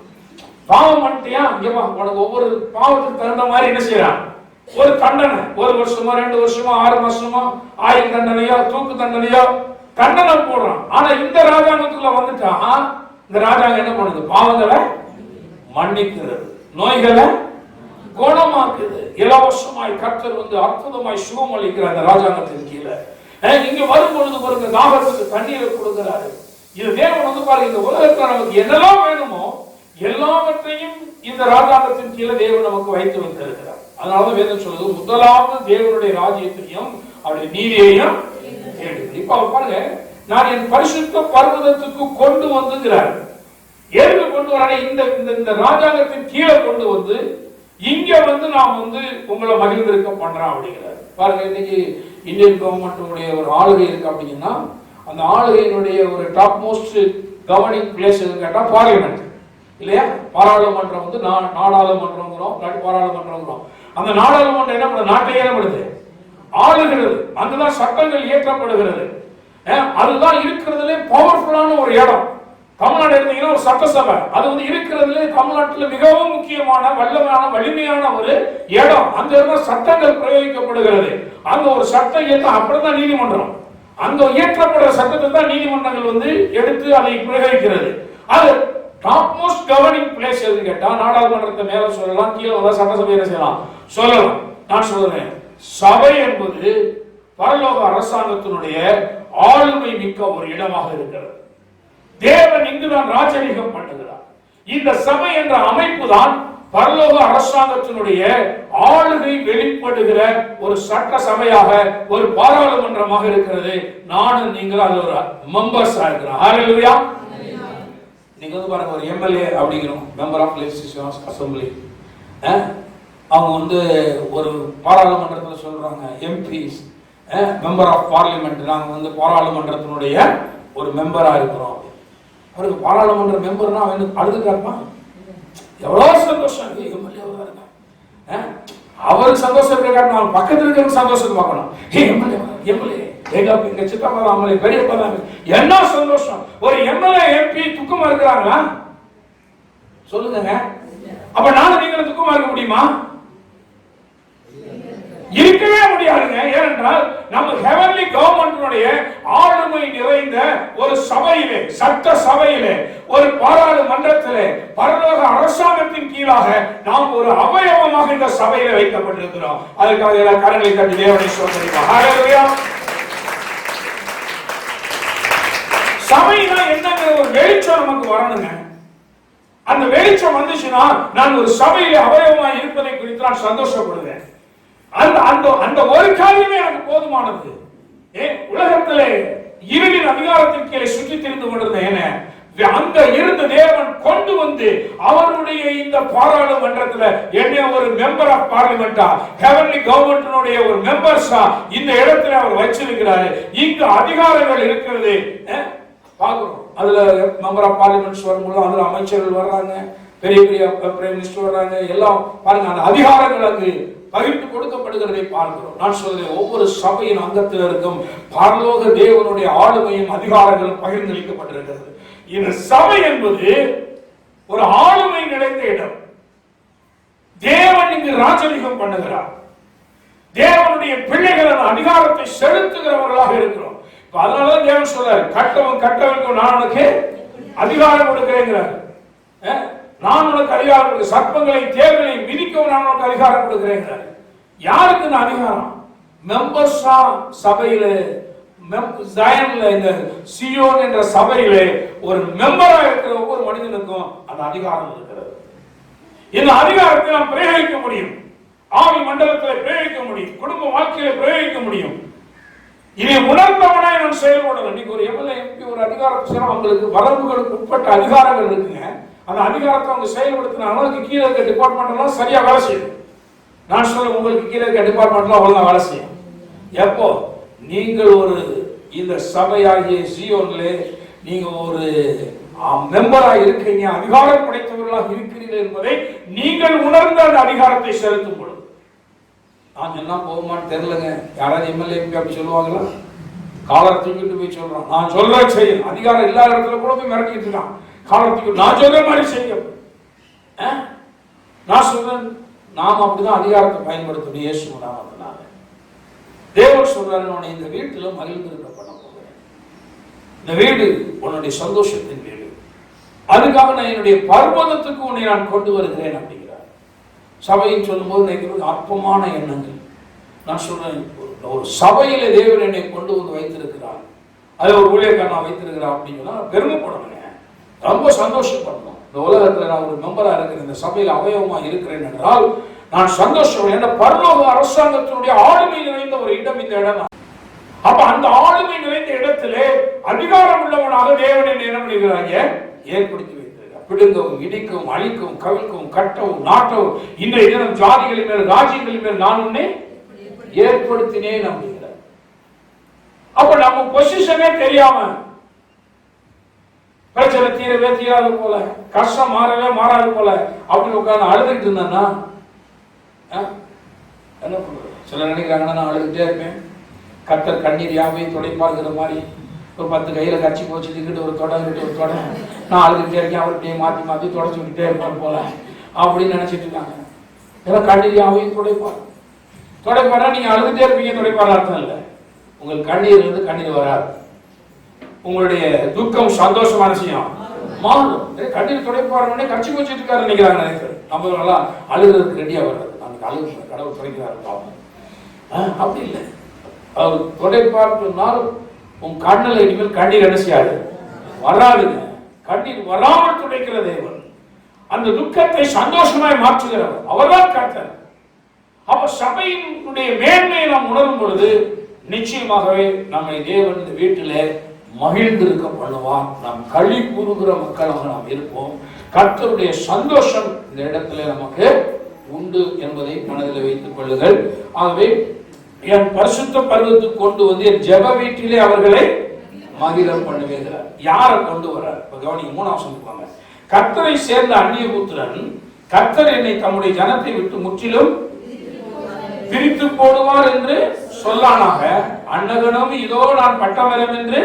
பாவம் பண்ணிட்டியா, இங்கேவா, உனக்கு ஒவ்வொரு பாவத்துக்கு தகுந்த மாதிரி என்ன செய்யறான், ஒரு தண்டனை, 1 வருஷமா 2 வருஷமா 6 மாசமா ஆயுள் தண்டனையோ தூக்கு தண்டனையோ தண்டனை போடுறான். ஆனா இந்த ராஜாங்கத்துக்குள்ள வந்துட்டா இந்த ராஜாங்கம் என்ன பண்ணுது, பாவங்களை மன்னிக்கிறது, நோய்களை குணமாக்குது. இலவசமாய் கர்த்தர் வந்து அற்புதமாய் சுகம் அளிக்கிற அந்த ராஜாங்கத்தின் கீழே இங்க வரும் பொழுது பாருங்க, தாகத்துக்கு தண்ணீரை கொடுக்கிறாரு. இது தேவன் வந்து பாருங்க, இந்த உலகத்துல நமக்கு என்னெல்லாம் வேணுமோ எல்லாவற்றையும் இந்த ராஜாங்கத்தின் கீழே தேவன் நமக்கு வைத்து வைத்திருக்கிறார். அதனாலதான் வேதம் சொல்லுது, முதலாவது தேவனுடைய ராஜ்யத்தையும் அவருடைய நீதியையும். இப்ப பாருங்க, நான் என் பரிசுத்த பர்வதத்துக்கு கொண்டு வந்துங்கிறார். எதுக்கு கொண்டு வர, இந்த ராஜாங்கத்தின் கீழே கொண்டு வந்து இங்க நான் உங்களை மகிழ்ந்திருக்க பண்றேன் அப்படிங்கிறார். பாருங்க, இன்னைக்கு இந்தியன் கவர்மெண்ட்டுடைய ஒரு ஆளுகை இருக்கு அப்படின்னா, அந்த ஆளுகையினுடைய ஒரு டாப் மோஸ்ட் கவர்னிங் பிளேஸ் எதுன்னு கேட்டா பார்லிமெண்ட் இல்லையா? பாராளுமன்றம் நாடாளுமன்றம்ங்கிறோம், பாராளுமன்றம்ங்கிறோம். அந்த நாடாளுமன்றம் என்ன பண்ணுது? நாட்டையே பண்ணுது, ஆளுகிறது. அங்குதான் சட்டங்கள் இயற்றப்படுகிறது. அதுதான் இருக்கிறதுலே பவர்ஃபுல்லான ஒரு இடம். தமிழ்நாடு இருந்தீங்கன்னா ஒரு சட்டசபை, அது இருக்கிறதுல தமிழ்நாட்டில் மிகவும் முக்கியமான வலிமையான ஒரு இடம். அங்க இருந்த சட்டங்கள் பிரயோகிக்கப்படுகிறது. அங்க ஒரு சட்டம் இயற்றம் அப்படிதான் நீதிமன்றம். அங்க இயற்றப்படுற சட்டத்தை தான் நீதிமன்றங்கள் எடுத்து அதை பிரயோகிக்கிறது. அது டாப் மோஸ்ட் கவர்னிங் பிளேஸ் எதுன்னு கேட்டா, நாடாளுமன்றத்தை மேல சொல்லலாம், கீழே வந்தா சட்டசபையை செய்யலாம், சொல்லலாம். நான் சொல்றேன், சபை என்பது பரலோக அரசாங்கத்தினுடைய ஆளுமை மிக்க ஒரு இடமாக இருக்கிறது. தேவன் இங்குதான் ராஜரீகம் பண்ணுகிறார். இந்த சபை என்ற அமைப்பு தான் பரலோக அரசாங்கத்தினுடைய ஆளுகை வெளிப்படுகிற ஒரு சட்ட சபையாக, ஒரு பாராளுமன்றமாக இருக்கிறது. நானும் நீங்கள் அது ஒரு மெம்பர்ஸ் இருக்கிறோம். ஹல்லேலூயா. நீங்க பாருங்க, ஒரு எம்எல்ஏ அப்படிங்கிறோம், மெம்பர் ஆஃப் லெஜிஸ்லேட்டிவ் அசெம்பிளி. அவங்க ஒரு பாராளுமன்றத்தில் சொல்றாங்க எம்பிஸ், மெம்பர் ஆஃப் பார்லிமெண்ட். நாங்க பாராளுமன்றத்தினுடைய ஒரு மெம்பரா இருக்கிறோம். அவருக்கு பாராளுமன்ற மெம்பர்னா அவன் அழுதுட்டாருப்பா, எவ்வளவு சந்தோஷம். எம்எல்ஏவா இருக்க அவருக்கு சந்தோஷம் இருக்காரு, அவன் பக்கத்தில் இருக்கிற சந்தோஷத்தை பார்க்கணும். எம்எல்ஏ எங்க சித்தப்பா அம்மலை பெரியப்பா தான் என்ன சந்தோஷம். ஒரு எம்எல்ஏ எம்பி துக்கமா இருக்கிறாங்களா? சொல்லுங்க. அப்ப நானும் நீங்களும் துக்கமா இருக்க முடியுமா? இருக்கவே முடியாதுங்க. ஏனென்றால் நம்ம ஹெவன்லி கவர்மெண்டினுடைய ஆளுமை நிறைந்த ஒரு சபையிலே, சட்ட சபையிலே, ஒரு பாராளுமன்றத்திலே, பரலோக அரசாங்கத்தின் கீழாக நாம் ஒரு அவயவமாக இந்த சபையில வைக்கப்பட்டிருக்கிறோம். அதுக்காக எல்லா கரங்களை தட்டி தேவனை ஸ்தோத்திரிப்போம். ஹல்லேலூயா. சபைனா என்னங்கிற ஒரு வெளிச்சம் நமக்கு வரணுங்க. அந்த வெளிச்சம் வந்துச்சுன்னா நான் ஒரு சபையில அவயவமாக இருப்பதை குறித்து நான் சந்தோஷப்படுவேன். அந்த ஒரு காரியமே எனக்கு போதுமானது. உலகத்திலே இருளின் அதிகாரத்தின் கீழே சுற்றி திரிந்து கொண்டிருந்தேன். அங்க இருந்து தேவன் கொண்டு அவருடைய இந்த பாராளுமன்றத்தில் என்னை ஒரு மெம்பர் ஆஃப் பார்லிமெண்டா, ஹெவன்லி கவர்மெண்டினுடைய ஒரு மெம்பர்ஸா இந்த இடத்துல அவர் வச்சிருக்கிறாரு. இங்கு அதிகாரங்கள் இருக்கிறது பாக்குறோம். அதுல மெம்பர் ஆஃப் பார்லிமெண்ட்ஸ் வரும்போது அதுல அமைச்சர்கள் வர்றாங்க, பெரிய பெரிய பிரைம் மினிஸ்டர் வர்றாங்க. எல்லாம் பாருங்க, அந்த அதிகாரங்கள் அங்கு பகிர்ந்து கொடுக்கப்படுகிறதை பார்க்கிறோம். நான் சொல்றேன், ஒவ்வொரு சபையின் அங்கத்தினருக்கும் பரலோக தேவனுடைய ஆளுமையும் அதிகாரங்களும் பகிர்ந்தளிக்கப்பட்டிருக்கிறது. இந்த சபை என்பது ஒரு ஆளுமை நிறைந்த இடம். தேவன் இங்கு ராஜரீகம் பண்ணுகிறார். தேவனுடைய பிள்ளைகள் அந்த அதிகாரத்தை செலுத்துகிறவர்களாக இருக்கிறோம். அதனாலதான் தேவன் சொல்றாரு, கட்டவனுக்கு நான் உனக்கு அதிகாரம் கொடுக்கிறேங்கிறார். நான் உனக்கு அதிகாரம் கொடுக்க, சர்ப்பங்களை தேர்களை மிதிக்கவும் நான் உனக்கு அதிகாரம் கொடுக்கிறேங்கிறார். யாருக்கு இந்த அதிகாரம்? மெம்பர்ஸா சபையில, ஜாயன்ல, இந்த சியோன் என்ற சபையிலே ஒரு மெம்பரா இருக்கிற ஒவ்வொரு மனிதனுக்கும் அந்த அதிகாரம் இருக்கிறது. இந்த அதிகாரத்தை நாம் பிரயோகிக்க முடியும். ஆவி மண்டலத்தில் பிரயோகிக்க முடியும், குடும்ப வாழ்க்கையில பிரயோகிக்க முடியும். இதை உணர்ந்தவனே நான் செயல்படணும். இன்னைக்கு ஒரு எம்எல்ஏ எம்பி ஒரு அதிகாரத்தை அவங்களுக்கு வரம்புகளுக்கு உட்பட்ட அதிகாரங்கள் இருக்குங்க. அந்த அதிகாரத்தை அவங்க செயல்படுத்தினாலும் அதுக்கு கீழே இருக்க டிபார்ட்மெண்ட் எல்லாம் சரியா வேலை செய்யும். நான் சொல்ல, உங்களுக்கு கீழே இருக்க டிபார்ட்மெண்ட்லாம் ஒழுங்கா வேலை செய்யும். எப்போ நீங்கள் ஒரு இந்த சபையாகிய சியோன்ல நீங்க ஒரு மெம்பரா இருக்கீங்க, அதிகாரம் படைத்தவர்களாக இருக்கிறீர்கள் என்பதை நீங்கள் உணர்ந்த அந்த அதிகாரத்தை செலுத்தும் பொழுது, நான் என்ன போகுமான்னு தெரியலங்க. யாராவது எம்எல்ஏ அப்படி சொல்லுவாங்களா? காலரை தூக்கிட்டு போய் சொல்றான், நான் சொல்ற செய்யும். அதிகாரம் இல்லாத இடத்துல கூட போய் மிரட்டிட்டு இருக்கான். காலரை தூக்கி நான் சொல்ற மாதிரி செய்யும். நான் சொல்றேன், நாம் அப்படிதான் அதிகாரத்தை பயன்படுத்தணும். இயேசு நாமத்தினால தேவன் சொல்றாரு, உன்னை இந்த வீட்டில மகிழ்ந்திருக்க பண்ண போகிறேன். இந்த வீடு உன்னுடைய சந்தோஷத்தின் வீடு. அதுக்காக நான் என்னுடைய பர்வதத்துக்கு உன்னை நான் கொண்டு வருகிறேன் அப்படிங்கிறார். சபைன்னு சொல்லும் போது அற்பமான எண்ணங்கள். நான் சொல்றேன், ஒரு சபையில தேவன் என்னை கொண்டு வந்து வைத்திருக்கிறார், அதை ஒரு ஊழியக்காரனா வைத்திருக்கிறார் அப்படின்னா பெருமைப்படணுங்க, ரொம்ப சந்தோஷப்படணும். இந்த உலகத்துல நான் ஒரு மெம்பரா இருக்கிறேன், இந்த சபையில அவயவமா இருக்கிறேன் என்றால் நான் சந்தோஷம். என்ற பரலோக அரசாங்கத்தினுடைய ஆளுமை நிறைந்த ஒரு இடம் இந்த இடம். அப்ப அந்த ஆளுமை நிறைந்த இடத்திலே அதிகாரம் உள்ளவனாக தேவன் என்ன பண்ணுகிறாங்க, ஏற்படுத்தி வைத்திருக்கிறார். பிடுங்கவும் இடிக்கவும் அழிக்கவும் கவிழ்க்கவும் கட்டவும் நாட்டவும் இன்றைய தினம் ஜாதிகளின் மேல் ராஜ்யங்களின் மேல் நான் உன்னை ஏற்படுத்தினேன் அப்படிங்கிற. அப்ப நம்ம பொசிஷனே தெரியாம பிரச்சனை தீரவே தீராது போல, கஷ்டம் மாறவே மாறாது போல அப்படின்னு உட்கார்ந்து அழுதுகிட்டு இருந்தா என்ன பண்றது? சில நினைக்கிறாங்கன்னா நான் அழுதுகிட்டே இருப்பேன், கர்த்தர் கண்ணீர் யாவையும் துடைப்பாருங்கிற மாதிரி ஒரு 10 கையில கட்சி போச்சுக்கிட்டு ஒரு தொடங்கிட்டு ஒரு தொட நான் அழுதுகிட்டே இருக்கேன், அவர்கிட்டயே மாற்றி மாற்றி தொடச்சுக்கிட்டே இருப்பார் போல அப்படின்னு நினைச்சிட்டு இருக்காங்க. ஏன்னா கண்ணீர் யாவையும் துடைப்பாரா? நீங்க அழுதுகிட்டே இருப்பீங்க, துடைப்பாரா அர்த்தம் இல்லை. உங்கள் கண்ணீர் இருந்து கண்ணீர் வராது. உங்களுடைய துக்கம் சந்தோஷமான விஷயம் மாறும். கண்ணீர் துடைப்பாருன்னே கட்சி போச்சுட்டு இருக்காரு நினைக்கிறாங்க நிறைய பேர். நம்ம நல்லா அழுகிறதுக்கு ரெடியா வர்றது, அந்த அழுகு கடவுள் துடைக்கிறாரு பாவம். அப்படி இல்லை. அவர் துடைப்பார் சொன்னால் உன் கண்ணில் இனிமேல் கண்ணீர் என்ன செய்யாது? வராதுங்க. கண்ணீர் வராமல் துடைக்கிற தேவன், அந்த துக்கத்தை சந்தோஷமாய் மாற்றுகிறவர் அவர்தான் கர்த்தர். அப்ப சபையினுடைய மேன்மையை நாம் உணரும் பொழுது நிச்சயமாகவே நம்மை தேவன் இந்த வீட்டிலே மகிழ்ந்திருக்க பண்ணுவார். நாம் களி கூறுகிற மக்களாக நாம் இருப்போம். கர்த்தருடைய சந்தோஷம் இந்த இடத்துல நமக்கு உண்டு என்பதை மனதில் வைத்துக் கொள்ளுங்கள். ஆகவே என் பரிசுத்த பருவத்துக்கு கொண்டு வந்து என் ஜெப வீட்டிலே அவர்களை மகிழ பண்ணுவேங்கிறார். யாரை கொண்டு வர்றார்? இப்ப கவனிங்க, 3ஆம் வசனம். கர்த்தரை சேர்ந்த அந்நிய புத்திரன் கர்த்தர் என்னை தம்முடைய ஜனத்தை விட்டு முற்றிலும் பிரித்து போடுவார் என்று சொல்லானாக. அன்னகனும் இதோ நான் பட்டமரம் என்று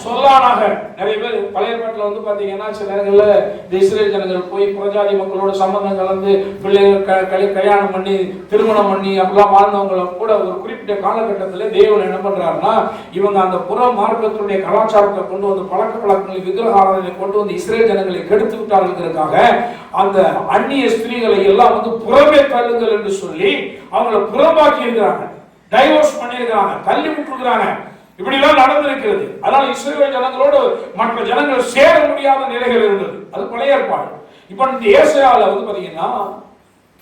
சொல்லானாக. நிறைய பேர் பழைய பாட்டில் வந்து பாத்தீங்கன்னா சில நேரங்களில் இஸ்ரேல் ஜனங்கள் போய் புறஜாதி மக்களோட சம்பந்தம் கலந்து பிள்ளைகள் கல்யாணம் பண்ணி திருமணம் பண்ணி அப்படிலாம் வாழ்ந்தவங்களை கூட ஒரு குறிப்பிட்ட காலகட்டத்தில் தேவன் என்ன பண்றாருன்னா, இவங்க அந்த புற மார்க்கத்தினுடைய கலாச்சாரத்தை கொண்டு வந்து பழக்க வழக்கங்களை விக்கிரக ஆராதனை கொண்டு வந்து இஸ்ரேல் ஜனங்களை கெடுத்து விட்டார்களுக்காக அந்த அந்நிய ஸ்திரீகளை எல்லாம் வந்து புறமே தள்ளுங்கள் என்று சொல்லி அவங்களை புறம்பாக்கி இருக்கிறாங்க, டைவோர்ஸ் பண்ணியிருக்கிறாங்க, தள்ளி விட்டுருக்கிறாங்க. இப்படி எல்லாம் நடந்திருக்கிறது. அதனால இஸ்ரவேல் ஜனங்களோடு மற்ற ஜனங்கள் சேர முடியாத நிலைகள் இருந்தது. அது பழைய ஏற்பாடு. இப்ப இந்த ஏசாயால வந்து பாத்தீங்கன்னா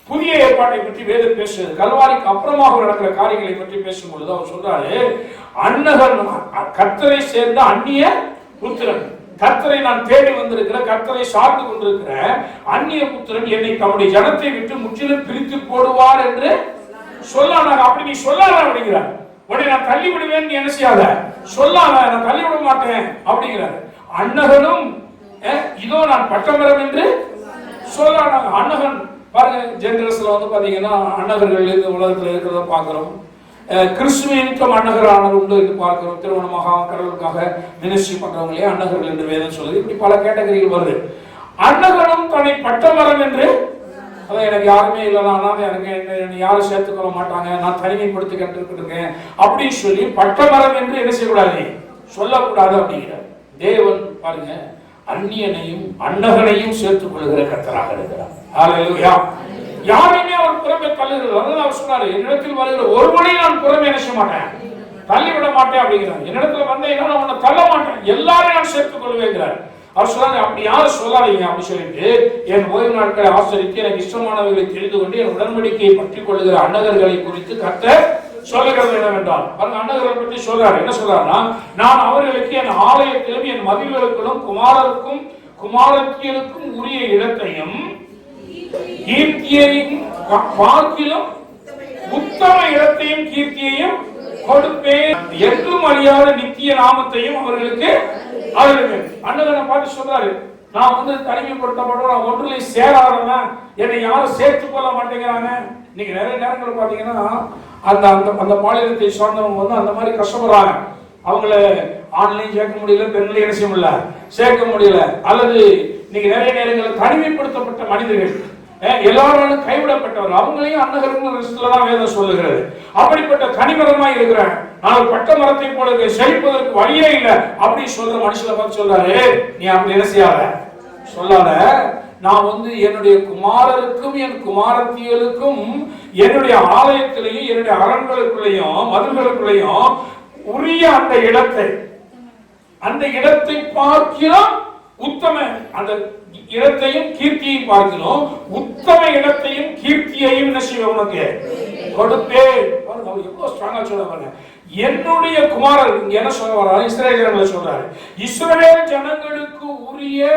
புதிய ஏற்பாட்டை பற்றி வேதம் பேசுறது, கல்வாரிக்கு அப்புறமாக நடக்கிற காரியங்களை பற்றி பேசும்பொழுது அவர் சொல்றாரு, அன்னகர் கர்த்தரை சேர்ந்த அந்நிய புத்திரன், கர்த்தரை நான் தேடி வந்திருக்கிற, கர்த்தரை சார்ந்து கொண்டிருக்கிற அந்நிய புத்திரன் என்னை தம்முடைய ஜனத்தை விட்டு முற்றிலும் பிரித்து போடுவார் என்று சொல்லானாங்க. அப்படி நீ சொல்லாத அப்படிங்கிறார். உடனே நான் தள்ளி விடுவேன், நீ என்ன செய்யாத சொல்லாத, நான் தள்ளி விட மாட்டேன் அப்படிங்கிறாரு. அன்னகனும் இதோ நான் பட்டமரம் என்று சொல்லானாங்க. அன்னகன் பாருங்க, ஜென்ரல்ஸ்ல வந்து பாத்தீங்கன்னா அன்னகர்கள் இந்த உலகத்துல இருக்கிறத பாக்குறோம். கிறிஸ்துவின் அன்னகரானவர் உண்டு என்று பார்க்கிறோம். திருமணமாக கடவுளுக்காக மினிஸ்ட்ரி பண்றவங்களே அன்னகர்கள் என்று வேதம் சொல்லுது. இப்படி பல கேட்டகரிகள் வருது. அன்னகனும் தன்னை பட்டமரம் என்று, அதான் எனக்கு யாருமே இல்லைனா எனக்கு என்னை யாரும் சேர்த்துக்கொள்ள மாட்டாங்க, நான் தனிமைப்படுத்தி கற்றுக்கிட்டு அப்படின்னு சொல்லி பட்டமரம் என்று என்ன செய்யக்கூடாது, சொல்லக்கூடாது அப்படிங்கிற தேவன் பாருங்க, அந்நியனையும் அன்னகனையும் சேர்த்துக் கொள்ளுகிற கர்த்தராக இருக்கிறார். ஹல்லேலூயா. யாரையுமே அவர் புறமே தள்ளுகிறது. அதான் அவர் சொன்னாரு, என்னிடத்தில் வருகிற ஒருவனை நான் புறமே என்ன செய்ய மாட்டேன், தள்ளி விட மாட்டேன் அப்படிங்கிறார். என்னிடத்துல வந்தீங்கன்னா நான் உன்னை தள்ள மாட்டேன், எல்லாரையும் நான் சேர்த்துக் கொள்வேங்கிறார். அவர் சொல்லாங்க, அப்படி யாரும் சொல்லாதீங்க அப்படின்னு சொல்லிட்டு என் ஓய்வு நாட்களை ஆசிரித்து எனக்கு இஷ்டமானவர்களை தெரிந்து கொண்டு என் உடன்படிக்கையை பற்றி கொள்ளுகிற அன்னகர்களை குறித்து கர்த்தர் சொல்லுகிறது என்னவென்றால், அன்னகர்களை பற்றி சொல்றாரு. என்ன சொல்றாருன்னா, நான் அவர்களுக்கு என் ஆலயத்திலும் என் மதில்களுக்கும் குமாரருக்கும் குமாரத்தியலுக்கும் உரிய இடத்தையும் கீர்த்தியையும் பார்க்கிலும் உத்தம இடத்தையும் கீர்த்தியையும் கொடுப்பேன், என்றும் அழியாத நித்திய நாமத்தையும் அவர்களுக்கு. அண்ணனை பார்த்து சொல்றாரு, நான் வந்து தனிமைப்படுத்தப்பட்டோம், நான் ஒன்றிலே சேராதவன், என்னை யாரும் சேர்த்து கொள்ள மாட்டேங்கிறாங்க. நீங்க நிறைய நேரங்கள் பாத்தீங்கன்னா அந்த அந்த பாலியத்தை சார்ந்தவங்க வந்து அந்த மாதிரி கஷ்டப்படுறாங்க. அவங்கள ஆண்லையும் சேர்க்க முடியல, பெண்களையும் என்ன செய்ய முடியல, சேர்க்க முடியல. அல்லது நீங்க நிறைய நேரங்களில் தனிமைப்படுத்தப்பட்ட மனிதர்கள், எல்லாரும் கைவிடப்பட்டவர், அவங்களையும் அன்னகர்கள் வேதம் சொல்லுகிறது. அப்படிப்பட்ட தனிமரமாய் இருக்கிறாங்க. நான் பட்ட மரத்தை போல செழிப்பதற்கு வழியே இல்லை அப்படி சொல்ற மனுஷனை பார்த்து சொல்றாரு, நீ அப்படி என்ன செய்யாத சொல்லாத, நான் வந்து என்னுடைய குமாரருக்கும் என் குமாரத்தியலுக்கும் என்னுடைய ஆலயத்திலையும் என்னுடைய அரண்களுக்குள்ளேயும் மதில்களுக்குள்ளேயும் உரிய அந்த இடத்தை பார்க்கிறோம் உத்தம, அந்த இடத்தையும் கீர்த்தியையும் பார்க்கிறோம், உத்தம இடத்தையும் கீர்த்தியையும் என்ன செய்வேன் உனக்கு கொடுப்பேன். எவ்வளவு ஸ்ட்ராங்கா சொல்ல, என்னுடைய குமாரர் என்ன சொல்ல வர்றாரு, இஸ்ரவேல் ஜனங்களை சொல்றாரு, இஸ்ரவேல் ஜனங்களுக்கு உரிய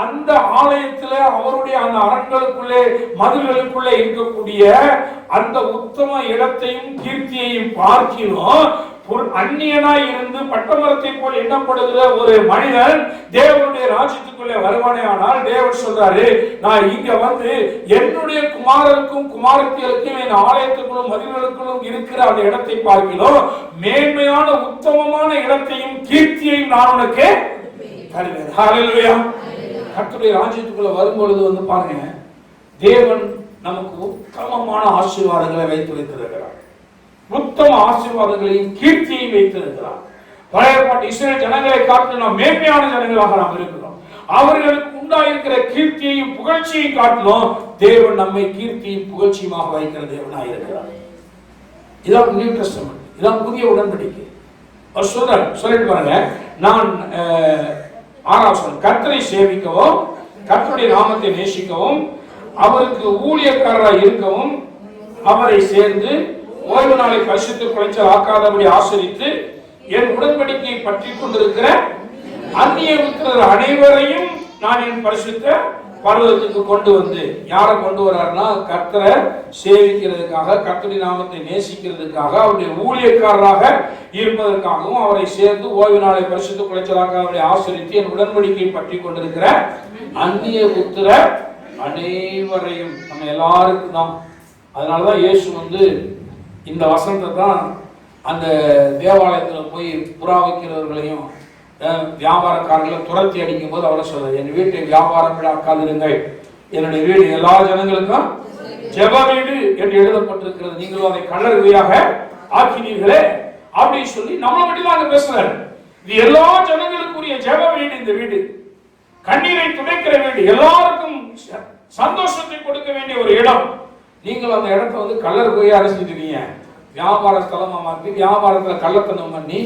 அந்த ஆலயத்தில் அவருடைய அந்த அரண்களுக்குள்ளே மதில்களுக்குள்ளே இருக்கக்கூடிய அந்த உத்தம இடத்தையும் கீர்த்தியையும் பார்க்கிறோம். அந்நியனாய் இருந்து பட்டமரத்தை போல் எண்ணப்படுகிற ஒரு மனிதன் தேவனுடைய ராஜ்யத்துக்குள்ளே வருவானே ஆனால் தேவன் சொல்றாரு, நான் இங்க வந்து என்னுடைய குமாரருக்கும் குமாரத்திகளுக்கும் என் ஆலயத்துக்குள்ளும் மதில்களுக்குள்ளும் இருக்கிற அந்த இடத்தை பார்க்கிறோம், மேன்மையான உத்தமமான இடத்தையும் கீர்த்தியையும் நான் உனக்கு தருவேன். ஹல்லேலூயா. கர்த்தருடைய ராஜ்யத்துக்குள்ள வரும்பொழுது வந்து பாருங்க, தேவன் நமக்கு உத்தமமான ஆசீர்வாதங்களை வைத்து வைத்திருக்கிறார். உத்தம ஆசீர்வாதங்களையும் கீர்த்தியையும் வைத்திருக்கிறார். பழைய பாட்டு இஸ்ரவேல் ஜனங்களை காட்டிலும் நாம் மேன்மையான ஜனங்களாக நாம் இருக்கிறோம். அவர்களுக்கு உண்டாயிருக்கிற கீர்த்தியையும் புகழ்ச்சியையும் காட்டிலும் தேவன் நம்மை கீர்த்தியும் புகழ்ச்சியுமாக வைக்கிற தேவனாக இருக்கிறார். இதான் நியூ டெஸ்டமென்ட், இதான் புதிய உடன்படிக்கை. அவர் சொல்றார், சொல்லிட்டு பாருங்க, நான் 6ஆம் வசனம், கர்த்தரை சேவிக்கவும் கர்த்தருடைய நாமத்தை நேசிக்கவும் அவருக்கு ஊழியக்காரராக இருக்கவும் அவரை சேர்ந்து ஓய்வு நாளை பரிசுத்த குலைச்சல் ஆக்காதபடி ஆசரித்து என் உடன்படிக்கையை பற்றி கொண்டிருக்கிற அந்நிய புத்திரர் அனைவரையும் நான் என் பரிசுத்த பர்வதத்துக்கு கொண்டு வந்து, யாரை கொண்டு வர்றாருன்னா கர்த்தரை சேவிக்கிறதுக்காக, கர்த்தருடைய நாமத்தை நேசிக்கிறதுக்காக, அவருடைய ஊழியக்காரராக இருப்பதற்காகவும் அவரை சேர்ந்து ஓய்வு நாளை பரிசுத்த குலைச்சலாக அவரை ஆசரித்து என் உடன்படிக்கையை பற்றி கொண்டிருக்கிற அந்நிய புத்திரர் அனைவரையும், நம்ம எல்லாருக்கும் தான். அதனாலதான் இயேசு வந்து இந்த வசனத்தை தான் அந்த தேவாலயத்தில் போய் புறா வைக்கிறவர்களையும் வியாபாரக்காரர்களை துரத்தி அடிக்கும் போது அவரை சொல்றாரு, என் வீட்டை வியாபாரம் விழாக்காதிருங்கள், என்னுடைய வீடு எல்லா ஜனங்களுக்கும் ஜெப வீடு என்று எழுதப்பட்டிருக்கிறது, நீங்களும் அதை கல்லறையாக ஆக்கினீர்களே அப்படின்னு சொல்லி நம்மளை மட்டும் தான் அங்க பேசுறாரு. இது எல்லா ஜனங்களுக்குரிய ஜெப வீடு, இந்த வீடு கண்ணீரை துடைக்கிற வீடு, எல்லாருக்கும் சந்தோஷத்தை கொடுக்க வேண்டிய ஒரு இடம். நீங்கள் அந்த இடத்த வந்து கல்லர் போய் அரைச்சிருக்கீங்க, வியாபார ஸ்தலமா மாற்றி வியாபாரத்துல கள்ளத்தனம் பண்ணி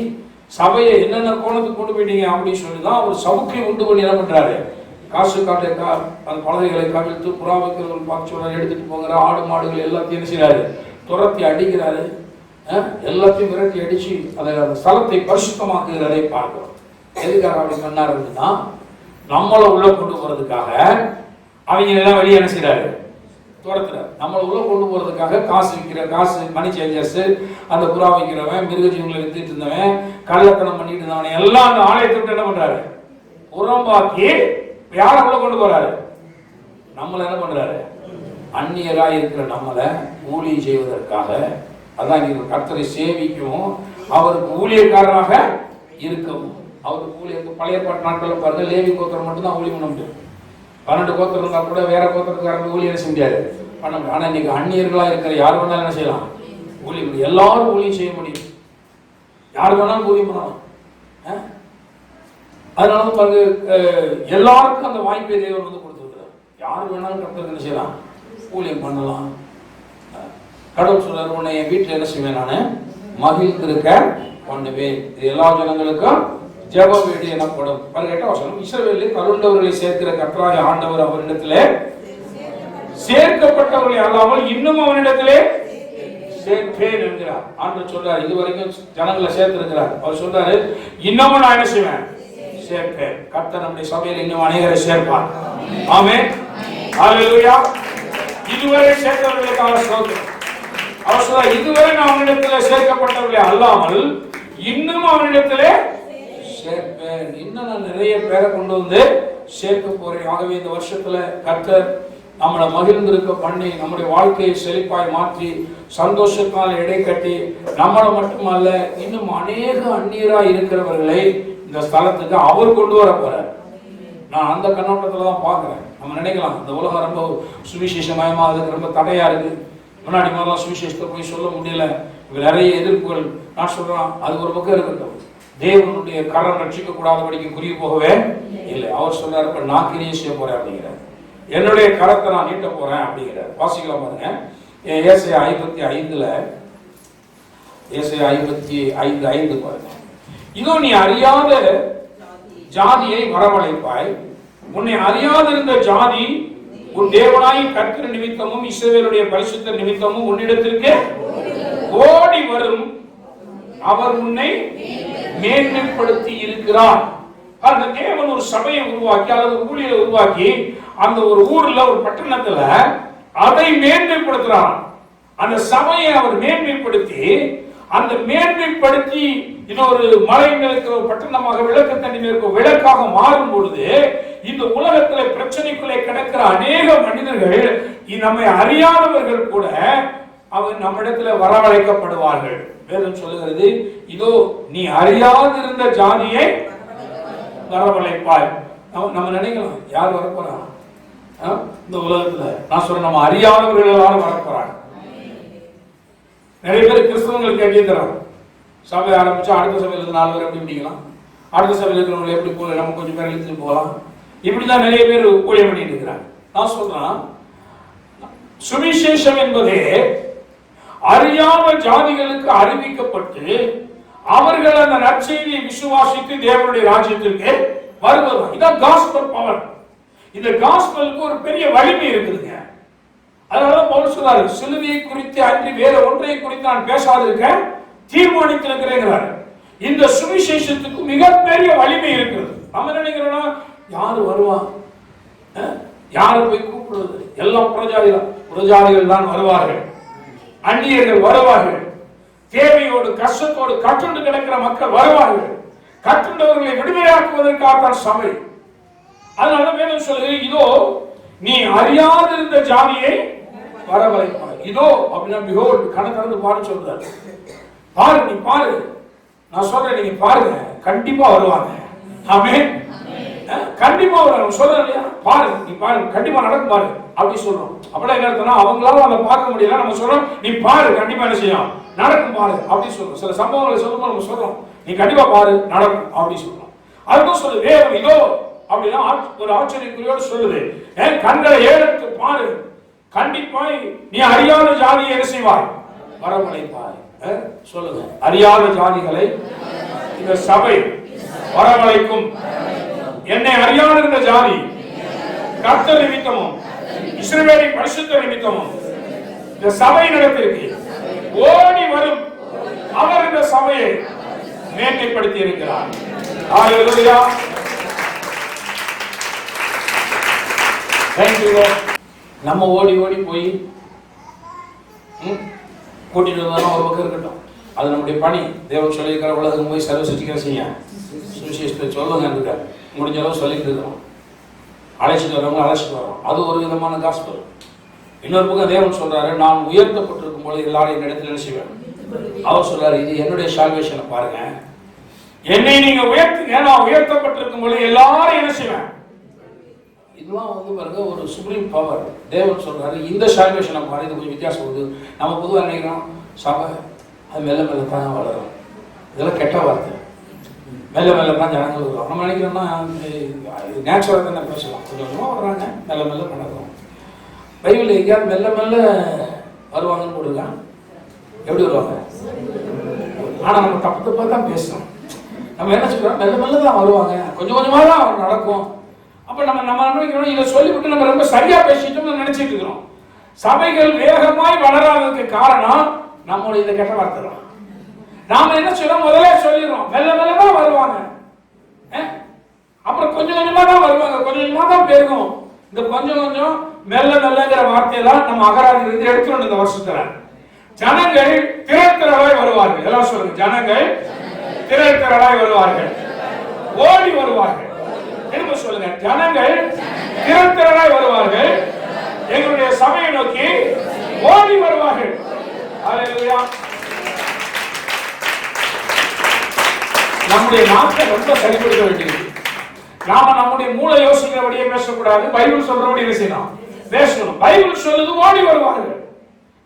சபையை என்னென்ன கோணத்துக்கு கொண்டு போயிட்டீங்க அப்படின்னு சொல்லிதான் ஒரு சவுக்கை உண்டு பண்ணி என்ன பண்றாரு, காசு காட்டை அந்த பலகைகளை கவிழ்த்து புறா வைக்கிறவர்கள் பார்த்து சொல்றாரு, எடுத்துட்டு போங்கிற ஆடு மாடுகள் எல்லாத்தையும் என்ன செய்யறாரு, துரத்தி அடிக்கிறாரு, எல்லாத்தையும் விரட்டி அடிச்சு அந்த ஸ்தலத்தை பரிசுத்தமாக்குகிறதை பார்க்கிறோம். எதுக்காக அப்படி பண்ணாரு அப்படின்னா, நம்மளை உள்ள கொண்டு போறதுக்காக அவங்க எல்லாம் வெளியே என்ன செய்யறாரு, துரத்துறாரு. நம்மளை உள்ள கொண்டு போறதுக்காக காசு விற்கிற, காசு மணி சேஞ்சர்ஸ், அந்த புறா வைக்கிறவன், மிருகஜீவங்களை வித்துட்டு இருந்தவன், கள்ளத்தனம் பண்ணிட்டு இருந்தவன் எல்லாம் அந்த ஆலயத்தை விட்டு என்ன பண்றாரு, புறம்பாக்கி யாரை உள்ள கொண்டு போறாரு, நம்மளை என்ன பண்றாரு, அந்நியராக இருக்கிற நம்மளை ஊழியம் செய்வதற்காக. அதான் நீங்க கர்த்தரை சேவிக்கவும் அவருக்கு ஊழியக்காரராக இருக்கவும். அவருக்கு ஊழியருக்கு பழைய பாட்டு நாட்களில் பாருங்க, லேவி கோத்திரம் மட்டும் தான் ஊழியம் பண்ண முடியும். 12 கோத்திரம் இருந்தா கூட வேற கோத்திரத்துக்காரங்க ஊழியம் செய்ய முடியாது, பண்ண முடியும். ஆனா இன்னைக்கு அந்நியர்களா இருக்கிற யார் வேணாலும் என்ன செய்யலாம், ஊழியம் முடியும். எல்லாரும் ஊழியம் செய்ய முடியும், யார் வேணாலும் ஊழியம் பண்ணலாம். அதனால பாருங்க, எல்லாருக்கும் அந்த வாய்ப்பை தேவன் வந்து கொடுத்துருக்கிறார். யார் வேணாலும் கர்த்தருக்கு என்ன செய்யலாம், ஊழியம் பண்ணலாம். கடவுள் சொல்றாரு, உன்னை என் வீட்டில் என்ன செய்வேன், நான் மகிழ்ந்திருக்க பண்ணுவேன். இது எல்லா ஜனங்களுக்கும் ஜெப வீடு எனப்படும். 18ஆம் வசனம், இஸ்ரவேலில் கருண்டவர்களை சேர்க்கிற கர்த்தராகிய ஆண்டவர் அவரிடத்திலே சேர்க்கப்பட்டவர்களை அல்லாமல் இன்னும் அவனிடத்திலே சேர்ப்பேன் என்கிறார். ஆண்டவர் சொல்றாரு, இதுவரைக்கும் ஜனங்களை சேர்த்திருக்கிறார். அவர் சொல்றாரு, இன்னமும் நான் என்ன செய்வேன், சேர்ப்பேன். கர்த்தர் நம்முடைய சபையில் இன்னும் அநேகரை சேர்ப்பார். ஆமென், ஹல்லேலூயா. இதுவரை சேர்த்தவர்களுக்காக ஸ்தோத்திரம். அவர் சொல்றார், இதுவரை நான் அவனிடத்திலே சேர்க்கப்பட்டவர்களே அல்லாமல் இன்னும் அவனிடத்திலே சேர்ப்பேன். இன்னும் நான் நிறைய பேரை கொண்டு வந்து சேர்க்க போறேன். ஆகவே இந்த வருஷத்துல கர்த்தர் நம்மளை மகிழ்ந்திருக்க பண்ணி, நம்முடைய வாழ்க்கையை செழிப்பாய் மாற்றி, சந்தோஷத்தால் இடை கட்டி, நம்மளை மட்டுமல்ல இன்னும் அநேக அந்நியராய் இருக்கிறவர்களை இந்த ஸ்தலத்துக்கு அவர் கொண்டு வர போறார். நான் அந்த கண்ணோட்டத்துல தான் பாக்குறேன். நம்ம நினைக்கலாம், இந்த உலகம் ரொம்ப சுவிசேஷமயமா, அதுக்கு ரொம்ப தடையா இருக்கு, முன்னாடி மாதிரிலாம் சுவிசேஷத்தை போய் சொல்ல முடியல, நிறைய எதிர்ப்புகள். நான் சொல்றேன், அது ஒரு பக்கம் இருக்கட்டும், தேவனுடைய கரம் ரட்சிக்க கூடாதபடிக்கு குறி போகவே இல்லை. அவர் சொல்றாரு, இப்ப நான் கிரியை செய்ய போறேன் அப்படிங்கிறார், என்னுடைய கரத்தை நான் நீட்ட போறேன் அப்படிங்கிறார். வாசிக்கலாம் பாருங்க, ஏசாயா 55ல, ஏசாயா 55:5 பாருங்க. இதோ நீ அறியாத ஜாதியை வரவழைப்பாய், உன்னை அறியாதிருந்த ஜாதி உன் தேவனாய் கர்த்தர் நிமித்தமும் இஸ்ரவேலுடைய பரிசுத்தர் நிமித்தமும் உன்னிடத்திற்கு ஓடி வரும், அவர் உன்னை மேன்மைப்படுத்தி இருக்கிறார். அந்த தேவன் ஒரு சபையை உருவாக்கி அல்லது ஒரு ஊழியரை உருவாக்கி அந்த ஒரு ஊர்ல ஒரு பட்டணத்துல அதை மேன்மைப்படுத்துறான். அந்த சபையை அவர் மேன்மைப்படுத்தி அந்த மேன்மைப்படுத்தி இன்னொரு மலையில் இருக்கிற ஒரு பட்டணமாக விளக்கு தண்ணி இருக்கிற விளக்காக மாறும் பொழுது இந்த உலகத்துல பிரச்சனைக்குள்ளே கிடக்கிற அநேக மனிதர்கள் நம்மை அறியாதவர்கள் கூட அவர் நம்மிடத்துல வரவழைக்கப்படுவார்கள். வேதம் சொல்லுகிறது, இதோ நீ அறியாதிருந்த ஜாதியை வரவழைப்பாய். நம்ம நினைக்கலாம், யார் வரப்போறா இந்த உலகத்துல? நான் சொல்றேன், நம்ம அறியாதவர்கள் எல்லாரும் வரப்போறாங்க. நிறைய பேர் கிறிஸ்தவங்கள் கேட்கிறாங்க, சபை ஆரம்பிச்சா அடுத்த சபையில இருந்து 4 பேர் எப்படி பிடிக்கலாம், அடுத்த சபையில் இருக்கிறவங்களை எப்படி போல நம்ம கொஞ்சம் பேர் இழுத்துட்டு போகலாம், இப்படிதான் நிறைய பேர் ஊழியம் பண்ணிட்டு இருக்கிறாங்க. நான் சொல்றேன், சுவிசேஷம் என்பதே அறியாத ஜாதிகளுக்கு அறிவிக்கப்பட்டு அவர்கள் அந்த நற்செய்தியை விசுவாசித்து தேவனுடைய ராஜ்யத்திற்கு வருவது. இதான் காஸ்பல் பவர். இந்த காஸ்பலுக்கு ஒரு பெரிய வலிமை இருக்குதுங்க. அதனால பவுல் சொல்றாரு, சிலுவையை குறித்து அன்றி வேற ஒன்றை குறித்து நான் பேசாதிருக்க தீர்மானித்திருக்கிறேன். இந்த சுவிசேஷத்துக்கு மிகப்பெரிய வலிமை இருக்கிறது. நம்ம நினைக்கிறோம்னா யாரு வருவா, யாரை போய் கூப்பிடுவது, எல்லாம் புறஜாதிகள் தான் வருவார்கள், அந்நியர்கள் வருவார்கள், தேவையோடு கஷ்டத்தோடு கட்டுண்டு கிடக்கிற மக்கள் வருவார்கள், கட்டுண்டவர்களை விடுதலையாக்குவதற்காக சபை. அதனால வேணும் சொல்லுது, இதோ நீ அறியாதிருந்த ஜாதியை வரவழைப்பார். இதோ அப்படின்னா behold, கண்ணை திறந்து பாரு சொல்றாரு. பாரு, நீ பாரு, நான் சொல்றேன், நீங்க பாருங்க, கண்டிப்பா வருவாங்க. ஆமென். கண்டிப்பா வருவாங்க சொல்றேன் இல்லையா? பாரு, நீ பாரு, கண்டிப்பா நடக்கும் பாரு அப்படி சொல்றோம். அப்படின்னா என்ன அர்த்தம்னா, அவங்களால அதை பார்க்க முடியல, நம்ம சொல்றோம் நீ பாரு, கண்டிப்பா என்ன செய்யும், நடக்கும் பாரு அப்படி சொல்றோம். சில சம்பவங்களை சொல்லும்போது நம்ம சொல்றோம் நீ கண்டிப்பா பாரு, நடக்கும் அப்படி சொல்றோம். அதுக்கும் சொல்லு வேதம், இதோ அப்படின்னா ஒரு ஆச்சரியக்குறியோடு சொல்லுது, கண்களை ஏறெடுத்து பாரு, கண்டிப்பாய் நீ அறியாத ஜாதியை என்ன செய்வாய், வரவழைப்பாய். சொல்லுங்க, அறியாத ஜாதிகளை இந்த சபை வரவழைக்கும். என்னை அறியாத இருந்த ஜாதி கர்த்தர் நிமித்தமும் இஸ்ரவேலின் பரிசுத்த நிமித்தமும் இந்த சபை நடத்திருக்கு ஓடி வரும். அவர் இந்த சபையை மேன்மைப்படுத்தி இருக்கிறார். ஹalleluya. Thank you Lord. நம்ம ஓடி ஓடி போய் கூட்டிட்டு வந்தாலும் ஒரு பக்கம் இருக்கட்டும், அது நம்முடைய பணி. தேவன் சொல்லியிருக்கிற உலகம் போய் சர்வ சிருஷ்டிக்கிற செய்ய சுவிசேஷத்தை சொல்லுங்க இருக்காரு. முடிஞ்ச அளவு சொல்லிட்டு இருக்கிறோம், அழைச்சிட்டு வரவங்க அழைச்சிட்டு வரோம். அது ஒரு விதமான காஸ்பல். இன்னொரு பக்கம் தேவன் சொல்றாரு, நான் உயர்த்தப்பட்டிருக்கும் போது எல்லாரும் என்னிடத்தில் என்ன செய்வேன். அவர் சொல்றாரு, இது என்னுடைய சால்வேஷனை பாருங்க, என்னை நீங்க உயர்த்துங்க, நான் உயர்த்தப்பட்டிருக்கும் போது எல்லாரும் என்ன செய்வேன். இதெல்லாம் பாருங்க ஒரு சுப்ரீம் பவர். தேவன் சொல்றாரு, இந்த சால்வேஷனை பாரு. இது கொஞ்சம் வித்தியாசம் வருது. நம்ம பொதுவாக நினைக்கிறோம் சபை அது மெல்ல மெல்ல தான் வளரும், இதெல்லாம் கெட்ட வார்த்தை. மெல்ல மெல்ல தான் ஜனங்கள் வருவோம். நம்ம நினைக்கிறோம்னா நேச்சுரலாக தானே பேசலாம், கொஞ்சம் கொஞ்சமாக வர்றாங்க, மெல்ல மெல்ல நடக்கும். பைபிள் எங்கேயாவது மெல்ல மெல்ல வருவாங்கன்னு போட்டுருக்கான். எப்படி வருவாங்க? ஆனால் நம்ம தப்பு தப்பாக தான் பேசுகிறோம். நம்ம என்ன சொல்கிறோம், மெல்ல மெல்ல தான் வருவாங்க, கொஞ்சம் கொஞ்சமாக தான் நடக்கும். அப்போ நம்ம நினைக்கிறோம், இதை சொல்லிவிட்டு நம்ம ரொம்ப சரியாக பேசிட்டோம்னு நினச்சிட்டு இருக்கிறோம். சபைகள் வேகமாய் வளராததுக்கு காரணம் நம்மளுடைய இந்த கெட்ட வார்த்தை தான். நாம என்ன சொல்றோம், முதல்ல சொல்லிடுறோம் மெல்ல மெல்ல தான் வருவாங்க, அப்புறம் கொஞ்சம் கொஞ்சமா தான் வருவாங்க, கொஞ்சம் கொஞ்சமா தான் பெருகும். இந்த கொஞ்சம் கொஞ்சம் மெல்ல மெல்லங்கிற வார்த்தையெல்லாம் நம்ம அகராதியில இருந்து எடுத்துக்கணும். இந்த வருஷத்துல ஜனங்கள் திரள் வருவார்கள். எல்லாம் சொல்லுங்க, ஜனங்கள் திரள் வருவார்கள், ஓடி வருவார்கள். திரும்ப சொல்லுங்க, ஜனங்கள் திரள் வருவார்கள், எங்களுடைய சபையை நோக்கி ஓடி வருவார்கள். ஹalleluya. நம்முடைய நாட்டை ரொம்ப சரிப்படுத்த வேண்டியது. நாம நம்முடைய மூளை யோசிக்கிறபடியே பேசக்கூடாது, பைபிள் சொல்றபடி என்ன செய்யணும், பேசணும். பைபிள் சொல்லுது ஓடி வருவார்கள்.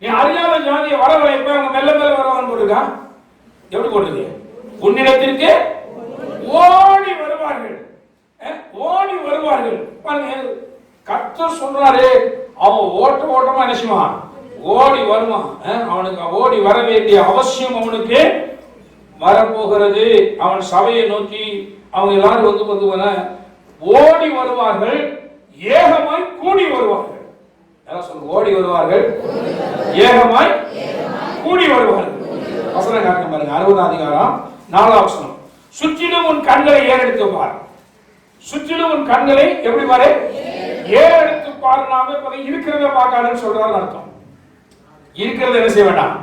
நீ அறியாத ஜாதியை வரவழைப்ப அவங்க மெல்ல மெல்ல வருவாங்கன்னு போட்டுருக்கா. எப்படி போட்டுருக்கு, உன்னிடத்திற்கு ஓடி வருவார்கள், ஓடி வருவார்கள். கர்த்தர் சொல்றாரு, அவன் ஓட்டமா என்ன செய்வான், ஓடி வருவான். அவனுக்கு ஓடி வர வேண்டிய அவசியம் அவனுக்கு வரப்போகிறது. அவன் சபையை நோக்கி அவங்க எல்லாரும் ஓடி வருவார்கள், ஏகமாய் கூடி வருவார்கள். ஓடி வருவார்கள், ஏகமாய் கூடி வருவார்கள். வசனம் காட்டும் பாருங்க, 60ஆம் அதிகாரம் 4ஆம் வசனம். சுற்றிலும் உன் கண்களை ஏறெடுத்து பார், சுற்றிலும் உன் கண்களை எப்படி பாரு, ஏறெடுத்து பாருனாம இருக்கிறத பார்க்காதுன்னு சொல்றாரு அர்த்தம். இருக்கிறத என்ன செய்ய வேண்டாம்,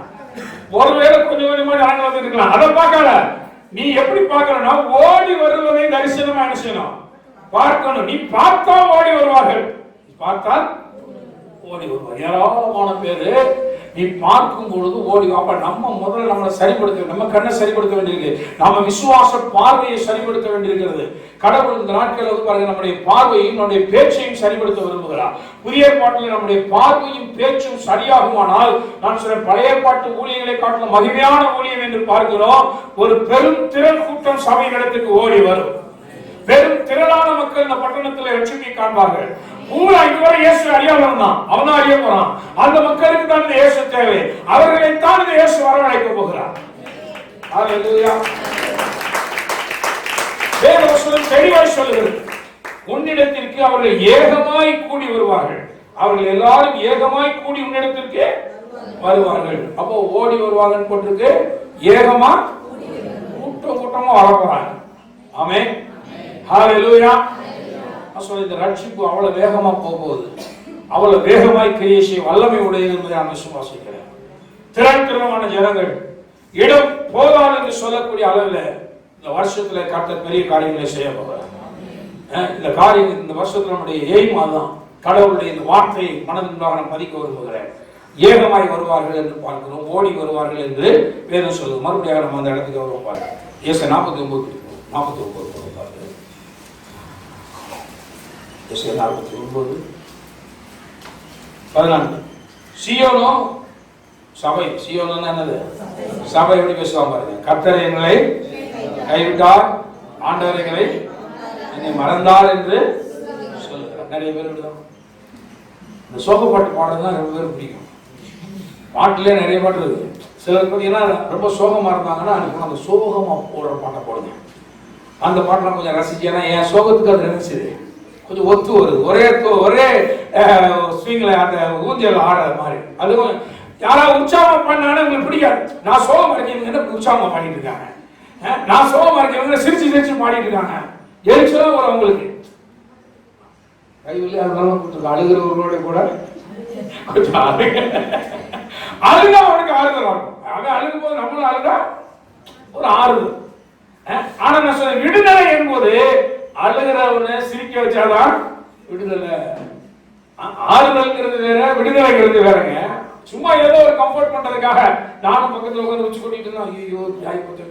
ஒருவேளை கொஞ்சம் கொஞ்சமா நாங்கள் வந்து இருக்கலாம், அதை பார்க்கல. நீ எப்படி பார்க்கணும்னா ஓடி வருவதை தரிசனமா என்ன செய்யணும், பார்க்கணும். நீ பார்த்தா ஓடி வருவார்கள், பார்த்தால் ஓடி வருவார். ஏராளமான பேரு நீ பார்க்கும் பொழுது ஓடி. அப்ப நம்ம முதல்ல நம்மளை சரிப்படுத்த, நம்ம கண்ணை சரிப்படுத்த வேண்டியிருக்கு, நம்ம விசுவாச பார்வையை சரிப்படுத்த வேண்டியிருக்கிறது. கடவுள் இந்த நாட்கள் வந்து பாருங்க, நம்முடைய பார்வையும் நம்முடைய பேச்சையும் சரிப்படுத்த விரும்புகிறார். புதிய ஏற்பாட்டில் நம்முடைய பார்வையும் பேச்சும் சரியாகுமானால், நான் சொல்றேன், பழைய ஏற்பாட்டு ஊழியர்களை காட்டிலும் மகிமையான ஊழியம் என்று பார்க்கிறோம். ஒரு பெரும் திரள் கூட்டம் சபை இடத்துக்கு ஓடி வரும். பெரும் திரளான மக்கள் இந்த பட்டணத்தில் ரட்சிப்பை காண்பார்கள். பூரா இதுவரை இயேசு அறியாமல் தான், அவனா அறிய போறான். அந்த மக்களுக்கு தான் இந்த இயேசு தேவை, அவர்களை தான் இந்த இயேசு வரவழைக்க போகிறார். ஹல்லேலூயா. வேதவசனம் தெளிவாய் சொல்லுகிறது, உன்னிடத்திற்கு அவர்கள் ஏகமாய் கூடி வருவார்கள். அவர்கள் எல்லாரும் ஏகமாய் கூடி உன்னிடத்திற்கு வருவார்கள். அப்போ ஓடி வருவாங்கன்னு போட்டிருக்கு, ஏகமா கூட்டம் கூட்டமா வர போறாங்க. ஆமென். ஹல்லேலூயா. இந்த ரட்சிப்பு அவ்வளவு வேகமா போகுது, அவ்வளவு வேகமாய் கிரியை செய்ய வல்லமை உடையது என்பதை நான் விசுவாசிக்கிறேன். திரளான ஜனங்கள், இடம் போதாது என்று சொல்லக்கூடிய அளவில் இந்த வருஷத்துல கர்த்தர் பெரிய காரியங்களை செய்ய போகிறார். இந்த காரியம் இந்த வருஷத்துல நம்முடைய எய்ம் அதுதான். கடவுளுடைய இந்த வார்த்தையை மனதின்பாக நான் பதிக்க விரும்புகிறேன். ஏகமாய் வருவார்கள் என்று பார்க்கிறோம், ஓடி வருவார்கள் என்று வேதம் சொல்லுது. மறுபடியும் நம்ம அந்த இடத்துக்கு வருவோம் பாருங்க. ஏசாயா 49 14. சீயோனோ சபை, சீயோனோ என்னது, சபை எப்படி பேசுவாங்க பாருங்க. கர்த்தர் எங்களை கைவிட்டார், ஆண்டவர் எங்களை என்னை மறந்தார் என்று சொல்லுகிறார். நிறைய பேர் இந்த சோக பாட்டு பாடுறதுதான் ரொம்ப பேர் பிடிக்கும். பாட்டுலேயே நிறைய பாட்டு இருக்கு. சிலர் பார்த்தீங்கன்னா ரொம்ப சோகமா இருந்தாங்கன்னா அந்த சோகமா போடுற பாட்டை போடுங்க. அந்த பாட்டெல்லாம் கொஞ்சம் ரசிச்சு, ஏன்னா என் சோகத்துக்கு அது நினைச்சது கொஞ்சம் ஒத்து வருது. ஒரே ஸ்விங்ல அந்த ஊஞ்சல் ஆடுற மாதிரி. அதுவும் யாராவது உற்சாகம் பண்ணானே உங்களுக்கு பிடிக்காது. நான் சோகம் இருக்கேன், என்ன உற்சாகமா பாடிட்டு இருக்காங்க, நான் சோகமா இருக்கேன் சிரிச்சு சிரிச்சு பாடிட்டு இருக்காங்க, எழுச்சலாம் வரும் உங்களுக்கு. கைவில்லை அதெல்லாம் கொடுத்துருக்க அழுகிறவர்களோட கூட கொஞ்சம் அழுகா அவனுக்கு ஆறுதல் ஆகும். அவன் அழுகும் போது நம்மளும் அழுகா ஒரு ஆறுதல். ஆனா நான் சொல்ல விடுதலை என்பது அழுகிறவனை சிரிக்க வச்சாதான் விடுதலை. ஆறுதல்ங்கிறது வேற, விடுதலைங்கிறது வேறங்க. சும்மா ஏதோ ஒரு கம்ஃபர்ட் பண்றதுக்காக நானும் பக்கத்துல உட்காந்து வச்சு கொட்டிட்டு இருந்தோம், ஐயோ ஆகி போச்சு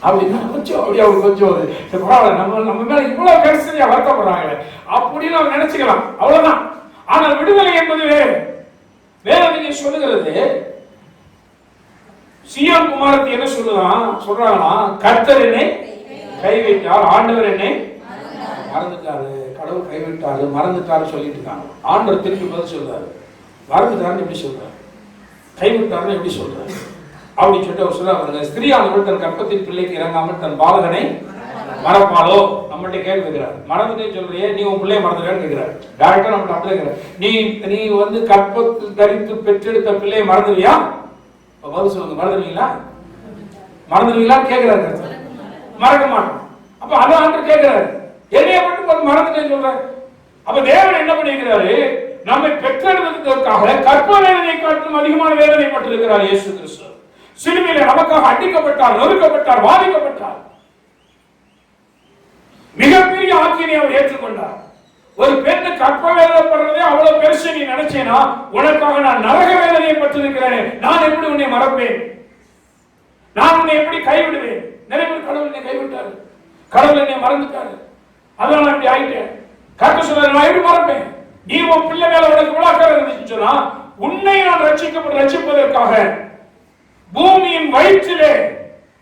அப்படின்னா கொஞ்சம் அப்படியே அவங்க கொஞ்சம் பரவாயில்ல, நம்ம மேல இவ்வளவு கரிசனையா வருத்தப்படுறாங்களே அப்படின்னு அவங்க நினைச்சுக்கலாம், அவ்வளவுதான். ஆனால் விடுதலை என்பது வேறு. வேதனை சொல்லுகிறது, சீயோன் குமாரத்தி என்ன சொல்றாங்கன்னா, கர்த்தர் என்னை கைவிட்டார், ஆண்டவர் என்னை மறந்துட்டாரு. கடவுள் கைவிட்டாரு, மறந்துட்டாரு சொல்லிட்டு இருக்காங்க. ஆண்டவர் திருப்பி பதில் சொல்றாரு, மறந்துட்டாருன்னு எப்படி சொல்றாரு, கைவிட்டாருன்னு எப்படி சொல்றாரு அப்படின்னு சொல்லிட்டு அவர் சொல்றாரு, ஸ்திரீயானவள் தன் கற்பத்தின் பிள்ளைக்கு இறங்காமல் தன் பாலகனை மறப்பாளோ? நம்மள்ட்ட கேள்வி கேட்கிறார். மறந்துட்டே சொல்றியே, நீ உன் பிள்ளைய மறந்துட்டான்னு கேட்கிறார். டைரக்டா நம்மள்ட்ட அப்படியே கேட்கிறார், நீ வந்து கற்பத்தில் தரித்து பெற்றெடுத்த பிள்ளையை மறந்துவியா? பதில் சொல்லுங்க, மறந்துடுவீங்களா? மறந்துடுவீங்களான்னு கேட்கிறாரு. மறக்க மாட்டோம். அப்ப அதான் ஆண்டு கேட்கிறாரு, என்னைய மட்டும் மறந்துட்டேன்னு சொல்றாரு. அப்ப தேவன் என்ன பண்ணிருக்கிறாரு, நம்மை பெற்றெடுப்பதற்காக கற்ப வேதனை காட்டிலும் அதிகமான வேதனைப்பட்டிருக்கிறார் இயேசு கிறிஸ்து. சிலுவையிலே நமக்காக அடிக்கப்பட்டார், நொறுக்கப்பட்டார், வாதிக்கப்பட்டார். மிகப்பெரிய ஆக்கினை அவர் ஏற்றுக்கொண்டார். ஒரு பெண்ணு கற்ப வேதனைப்படுறதே அவ்வளவு பெருசு நீ நினைச்சேனா, உனக்காக நான் நரக வேதனையை பட்டிருக்கிறேன், நான் எப்படி உன்னை மறப்பேன், நான் உன்னை எப்படி கைவிடுவேன்? நிறைய பேர் கடவுள் என்னை கைவிட்டாரு, கடவுள் என்னை மறந்துட்டாரு, அதான் நான் இப்படி ஆயிட்டேன். கர்த்தர் சொல்றாரு, நான் எப்படி மறப்பேன்? நீ உன் பிள்ளை மேல உனக்கு விழாக்கார இருந்துச்சுன்னு சொன்னா, உன்னை நான் ரட்சிப்பதற்காக பூமியின் வயிற்றிலே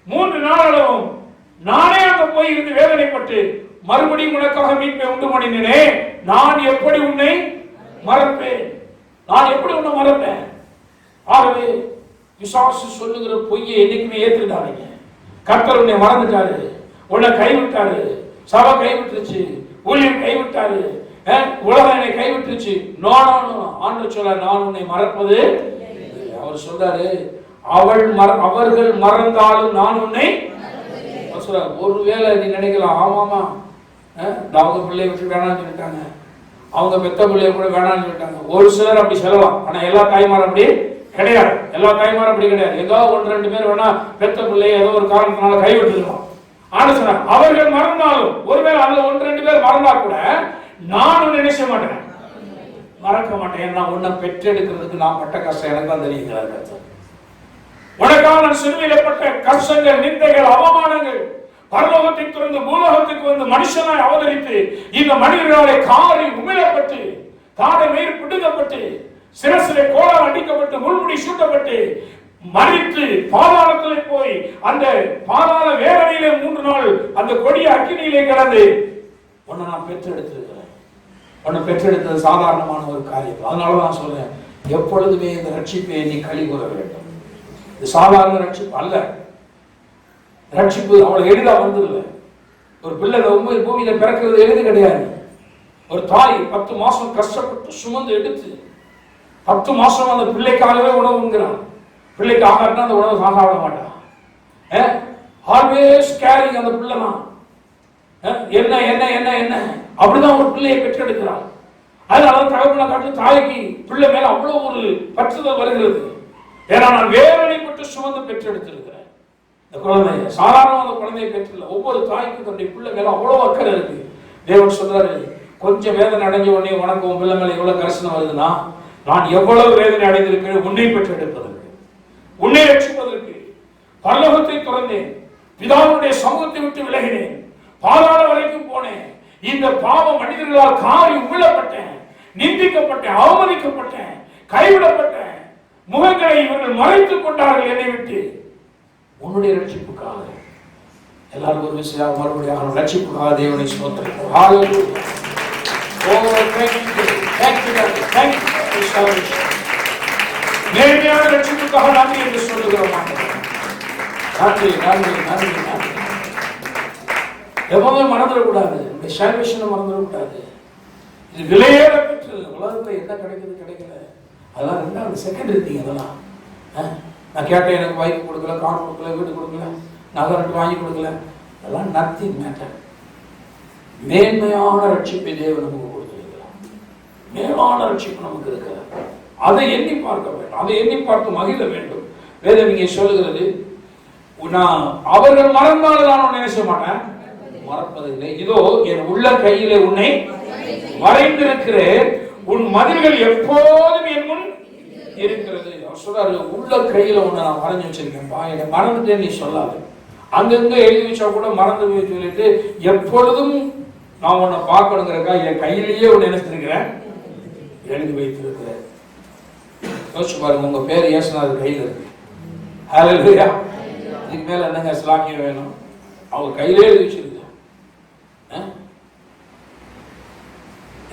3 நாள் அளவும் நானே அங்க போய் இருந்து வேதனைப்பட்டு மறுபடியும் உனக்காக மீட்பை உண்டு பண்ணினேனே, நான் எப்படி உன்னை மறப்பேன்? நான் எப்படி உன்னை மறப்பேன்? ஆகவே பிசாசு சொல்லுகிற பொய்யை என்னைக்குமே ஏத்துக்கிட்டாங்க. கர்த்தர் உன்னை மறந்துட்டாரு, உன்னை கைவிட்டாரு, சபை கைவிட்டுருச்சு, ஊழியர் கைவிட்டாரு, உலகம் என்னை கைவிட்டுருச்சு. ஆண்டு சொல்ல, நான் உன்னை மறப்பது. அவர் சொல்றாரு, அவர்கள் மறந்தாலும் நான் உன்னை. ஒருவேளை நீ நினைக்கலாம், ஆமாமா அவங்க பிள்ளைய விட்டு வேணாம்னு சொல்லிட்டாங்க, அவங்க பெத்த பிள்ளைய கூட வேணாம்னு சொல்லிட்டாங்க. ஒரு சிலர் அப்படி சொல்லலாம், ஆனா எல்லா தாய்மாரும் அப்படி கிடையாது. எல்லா தாய்மாரும் அப்படி கிடையாது. ஏதோ 1-2 பேர் வேணா பெத்த பிள்ளைய ஏதோ ஒரு காரணத்தினால கைவிட்டுருக்கலாம். ஆனா சொன்ன அவர்கள் மறந்தாலும், ஒருவேளை அதுல 1-2 பேர் மறந்தா கூட நானும் நினைச்ச மாட்டேன், மறக்க மாட்டேன். நான் உன்னை பெற்றெடுக்கிறதுக்கு நான் பட்ட கஷ்டம் எனக்கு தான் தெரியுங்கிறார் கர்த்தர். உனக்காக நான் சிலுவையிலே பட்ட கஷ்டங்கள், நிந்தைகள், அவமானங்கள், பரலோகத்தை துறந்து பூலோகத்துக்கு வந்து மனுஷனாய் அவதரித்து இந்த மனிதர்களாலே காரி உமிழப்பட்டு, தாடை மேல் பிடுங்கப்பட்டு, சிரசிலே கோலால் அடிக்கப்பட்டு, முள்முடி சூட்டப்பட்டு, மறித்து பாதாளத்திலே போய் அந்த பாதாள வேதனையிலே 3 நாள் அந்த கொடிய அக்கினியிலே கிடந்து உன்னை நான் பெற்றெடுத்திருக்கிறேன். உன்னை பெற்றெடுத்தது சாதாரணமான ஒரு காரியம். அதனால நான் சொல்றேன், எப்பொழுதுமே இந்த ரட்சிப்பை நீ களி கூற வேண்டும். இது சாதாரண ரட்சிப்பு அல்ல. ரட்சிப்பு அவ்வளவு எளிதா வந்ததில்லை. ஒரு பிள்ளை பூமியில பிறக்கிறது எளிது கிடையாது. ஒரு தாய் 10 மாசம் கஷ்டப்பட்டு சுமந்து எடுத்து 10 மாசம் அந்த பிள்ளைக்காகவே உணவுங்கிறான். பிள்ளைக்கு ஆகாட்டினா அந்த உணவு சாப்பிட மாட்டான். ஆல்வேஸ் கேரிங் அந்த பிள்ளை தான். என்ன என்ன என்ன என்ன அப்படிதான் ஒரு பிள்ளையை பெற்றெடுக்கிறான். அதனால தகவலை காட்டு தாய்க்கு பிள்ளை மேல அவ்வளவு ஒரு பற்றுதல் வருகிறது. ஏன்னா நான் வேதனைப்பட்டு சுமந்து பெற்றெடுத்திருக்கிறேன். இந்த குழந்தைய சாதாரண அந்த குழந்தையை பெற்றில்லை. ஒவ்வொரு தாய்க்கும் தன்னுடைய பிள்ளை மேல அவ்வளவு அக்கறை இருக்கு. தேவன் சொல்றாரு, கொஞ்சம் வேதனை அடைஞ்ச உடனே உனக்கு உன் பிள்ளை மேல எவ்வளவு கரிசனம் வருதுன்னா, நான் எவ்வளவு வேதனை அடைந்திருக்கிறேன் உன்னை பெற்றெடுப்பதற்கு, உன்னை ரட்சிப்பதற்கு. பரலோகத்தை துறந்தேன், பிதாவுடைய சமூகத்தை விட்டு விலகினேன், பாதாள வரைக்கும் போனேன், இந்த பாவ மனிதர்களால் காரி உமிழப்பட்டேன், நிந்திக்கப்பட்டேன், அவமதிக்கப்பட்டேன், கைவிடப்பட்டேன், முகங்களை இவர்கள் மறைத்துக் கொண்டார்கள் என்னை விட்டு. உன்னுடைய ரட்சிப்புக்காக எல்லாரும் ஒரு விஷயம் மறுபடியும் ரட்சிப்புக்காக தேவனை ஸ்தோத்திரிக்கிறோம். ஹalleluya. நேர்மையான ரட்சிப்புக்காக நன்றி என்று சொல்லுகிறோம். நன்றி நன்றி நன்றி நன்றி. எப்பவுமே மறந்துடக்கூடாது, இந்த சால்வேஷனை மறந்துடக்கூடாது. இது விலையேற பெற்றது. உலகத்தில் என்ன கிடைக்குது கிடைக்கல, அதெல்லாம் 2வது செகண்டரி திங். அதெல்லாம் நான் கேட்டேன், எனக்கு பைக் கொடுக்கல, கார் கொடுக்கல, வீடு கொடுக்கல, நகை நட்டு வாங்கி கொடுக்கல, அதெல்லாம் நத்திங் மேட்டர். மேன்மையான ரட்சிப்பை தேவன் நமக்கு கொடுத்திருக்கிறார். மேலான ரட்சிப்பு நமக்கு இருக்கிறார். அதை எண்ணி பார்க்க வேண்டும், அதை எண்ணி பார்த்து மகிழ வேண்டும். வேதம் இங்கே சொல்லுகிறது, நான் அவர்கள் மறந்தாலும் நான் நினைச்ச மாட்டேன், மறப்பதில்லை. இதோ என் உள்ள கையிலே உன்னை வரைந்திருக்கிறேன், உன் மதில்கள் எப்போதும் என் முன் இருக்கிறது. சொல்றாரு, உள்ள கையில உன்னை நான் வரைஞ்சு வச்சிருக்கேன்பா, என்னை மறந்துட்டேன் நீ சொல்லாது. அங்கங்க எழுதி வச்சா கூட மறந்து போய் சொல்லிட்டு, எப்பொழுதும் நான் உன்னை பார்க்கணுங்கிறக்கா என் கையிலேயே உன்னை நினைச்சிருக்கிறேன், எழுதி வைத்திருக்கிறேன். யோசிச்சு பாருங்க, உங்க பேர் இயேசுநாதர் கையில் இருக்கு. ஹல்லேலூயா. இதுக்கு மேல என்னங்க ஸ்லாக்கியம் வேணும்? அவங்க கையிலே எழுதி வச்சிருக்கு.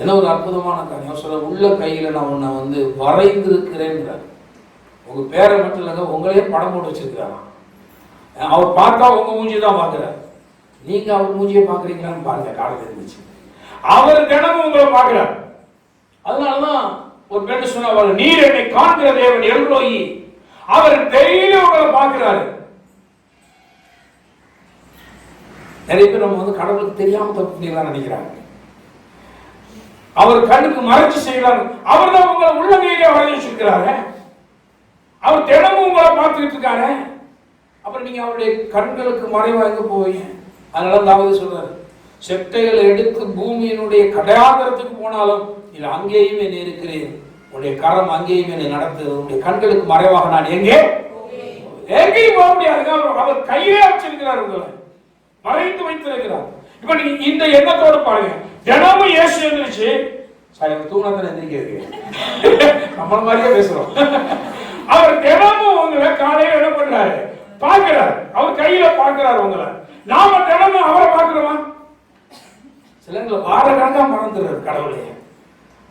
என்ன ஒரு அற்புதமான காரியம். சொல்ற, உள்ள கையில நான் உன்னை வந்து வரைந்திருக்கிறேன். உங்க பேரை மட்டும் இல்லைங்க, உங்களையே படம் போட்டு வச்சிருக்கிறாங்க. அவர் பார்த்தா உங்க மூஞ்சி தான் பார்க்கிறார், நீங்க அவர் மூஞ்சியை பார்க்குறீங்களான்னு பாருங்க. காலத்தில் இருந்துச்சு, அவர் தினமும் உங்களை பார்க்கிறார். அதனாலதான் ஒரு பெண் சொன்ன, நீர் என்னை காண்கிற தேவன் எல்ரோயி, அவர் டெய்லி உங்களை பார்க்கிறாரு. நிறைய பேர் நம்ம வந்து கடவுளுக்கு தெரியாம தப்பு பண்ணிடலாம் நினைக்கிறாங்க. அவர் கண்ணுக்கு மறைச்சு செய்யறாங்க. அவர் தான் உங்களை உள்ளங்கையிலே வரைஞ்சு வச்சிருக்கிறாரு. அவர் தினமும் உங்களை பார்த்துக்கிட்டு இருக்காரு. அப்புறம் நீங்க அவருடைய கண்களுக்கு மறைவாங்க போவீங்க. அதனால தாவீது சொல்றாரு, செட்டைகளை எடுத்து பூமியினுடைய கடையாந்தரத்துக்கு போனாலும் இது அங்கேயும் என்னை இருக்கிறேன், உன்னுடைய கரம் அங்கேயும் என்னை நடத்துகிறது, உன்னுடைய கண்களுக்கு மறைவாக நான் எங்கேயும் போக முடியாதுங்க. அவர் கையிலே வச்சிருக்கிறார், உங்களை மறைத்து வைத்திருக்கிறார். இப்ப நீங்க இந்த எண்ணத்தோடு பாருங்க, தினமும் இயேசு எழுந்துச்சு, தூணத்தை எந்திரிக்கிறது நம்மள மாதிரியே பேசுறோம். அவர் தினமும் உங்களை காலையில என்ன பண்றாரு, பார்க்கிறார். அவர் கையில பார்க்கிறார் உங்களை. நாம தினமும் அவரை பார்க்கிறோமா? சிலங்களை வார கணக்கா மறந்துடுறாரு கடவுளைய,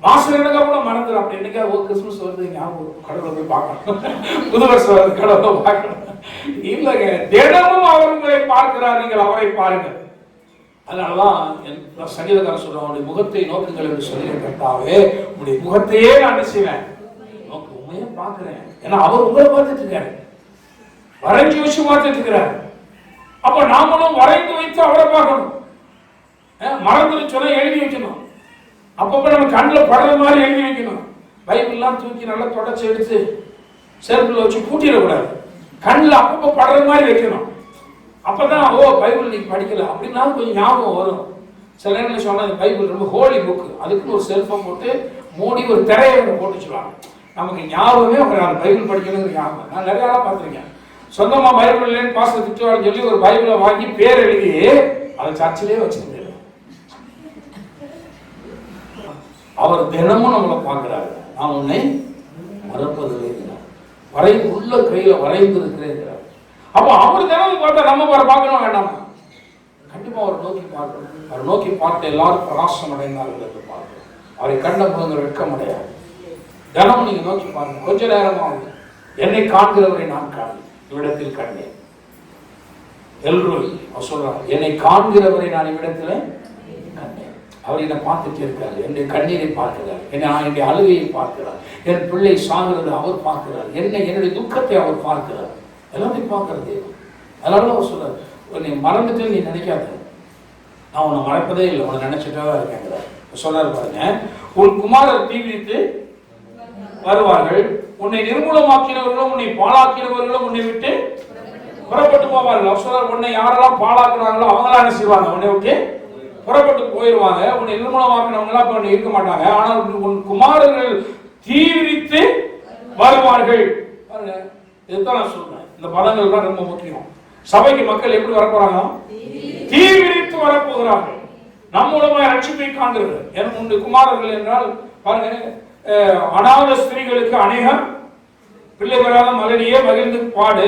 மாச கணக்கா கூட மறந்துடும். அப்படி என்னைக்கா ஒரு கிறிஸ்துமஸ் வருது, ஞாபகம் கடவுளை போய் பார்க்கணும், புது வருஷம் வருது கடவுளை பார்க்கணும். இல்லைங்க, தினமும் அவர் உங்களை பார்க்கிறார், நீங்கள் அவரை பாருங்க. அதனாலதான் சங்கீதக்காரன் சொல்றான், உங்களுடைய முகத்தை நோக்குங்கள் என்று சொல்லி, கர்த்தாவே உங்களுடைய முகத்தையே நான் என்ன செய்வேன், நோக்கு, உண்மையே பார்க்கிறேன். ஏன்னா அவர் உங்களை பார்த்துட்டு இருக்காரு, வரைஞ்சி வச்சு பார்த்துட்டு இருக்கிறார். அப்ப நாமளும் வரைந்து வைத்து அவரை பார்க்கணும். மறந்துட்டு சொன்னா எழுதி வைக்கணும். அப்பப்போ நம்ம கண்ணில் படுற மாதிரி எழுதி வைக்கணும். பைபிள்லாம் தூக்கி நல்லா தொடச்சி எடுத்து செருப்பில் வச்சு பூட்டிடக்கூடாது. கண்ணில் அப்பப்போ படுற மாதிரி வைக்கணும். அப்பதான் பைபிள் நீங்க படிக்கல அப்படின்னாலும் கொஞ்சம் ஞாபகம் வரும். சில நேரத்தில் சொன்னால் பைபிள் ரொம்ப ஹோலி புக், அதுக்குன்னு ஒரு செல்ஃபை போட்டு மூடி ஒரு திரையை போட்டு வச்சுருவாங்க. நமக்கு ஞாபகமே அந்த பைபிள் படிக்கணுங்கிற ஞாபகம். நான் நிறைய ஆளாக பார்த்துருக்கேன். சொந்தமாக பைபிள் இல்லைன்னு பாஸ்டர் திட்டுவான்னு சொல்லி ஒரு பைபிளை வாங்கி பேர் எழுதி அதை சர்ச்சிலே வச்சுருந்தேன். அவர் தினமும் நம்மளை பார்க்கிறாரு. நான் உன்னை மறப்பதில்லை, வரை உள்ள கையில வரைந்து இருக்கிறேன். அப்போ அவர் தினமும் பார்த்தா நம்ம அவரை பார்க்கணும் வேண்டாமா? கண்டிப்பா அவரை நோக்கி பார்க்கணும். அவரை நோக்கி பார்த்து எல்லாரும் பிரகாசம் அடைந்தார்கள் என்று பார்க்கணும். அவரை கண்ட போதுங்கிற வெட்கம் அடையாது. தினமும் நீங்க நோக்கி பாருங்க. கொஞ்ச நேரமாகும். என்னை காண்கிறவரை நான் காணேன், இவ்விடத்தில் கண்டேன். எல்ரோய் அவர் சொல்றார், என்னை காண்கிறவரை நான் இவ்விடத்தில் கண்டேன். அவர் என்னை பார்த்துட்டே இருக்காரு. என்னுடைய கண்ணீரை பார்க்கிறார், என்னுடைய அழுகையை பார்க்கிறார், என் பிள்ளை சாகிறது அவர் பார்க்கிறார், என்னுடைய துக்கத்தை அவர் பார்க்கிறார், எல்லாத்தையும் பார்க்கறது. அதனால அவர் சொல்றாரு, உன்னை மறந்துட்டு நீ நினைக்காத, நான் உன்னை மறப்பதே இல்லை, உன்னை நினைச்சிட்டே தான் இருக்கேங்கிறார். சொல்றாரு பாருங்க, உன் குமாரர் தீவிரித்து வருவார்கள், உன்னை நிர்மூலமாக்கினவர்களும் உன்னை பாழாக்கினவர்களும் உன்னை விட்டு புறப்பட்டு போவார்கள். அவர் சொல்றாரு, உன்னை யாரெல்லாம் பாழாக்குறாங்களோ அவங்களாம் என்ன செய்வாங்க, உன்னை விட்டு புறப்பட்டு போயிடுவாங்க. உன்னை நிர்மூலமாக்கினவங்களாம் இப்ப இருக்க மாட்டாங்க. ஆனால் உன் குமாரர்கள் தீவிரித்து வருவார்கள். இதுதான் நான் சொல்றேன். இந்த பதங்கள் தான் ரொம்ப முக்கியம். சபைக்கு மக்கள் எப்படி வரப்போறாங்க? தீவிரித்து வரப்போகிறார்கள். நம் மூலமாக ரட்சிப்பை காண்கிறது. என் உண்டு குமாரர்கள் என்றால் பாருங்க, அநாத ஸ்திரீகளுக்கு அநேகம் பிள்ளை பெறாத மகளியே மகிழ்ந்து பாடு,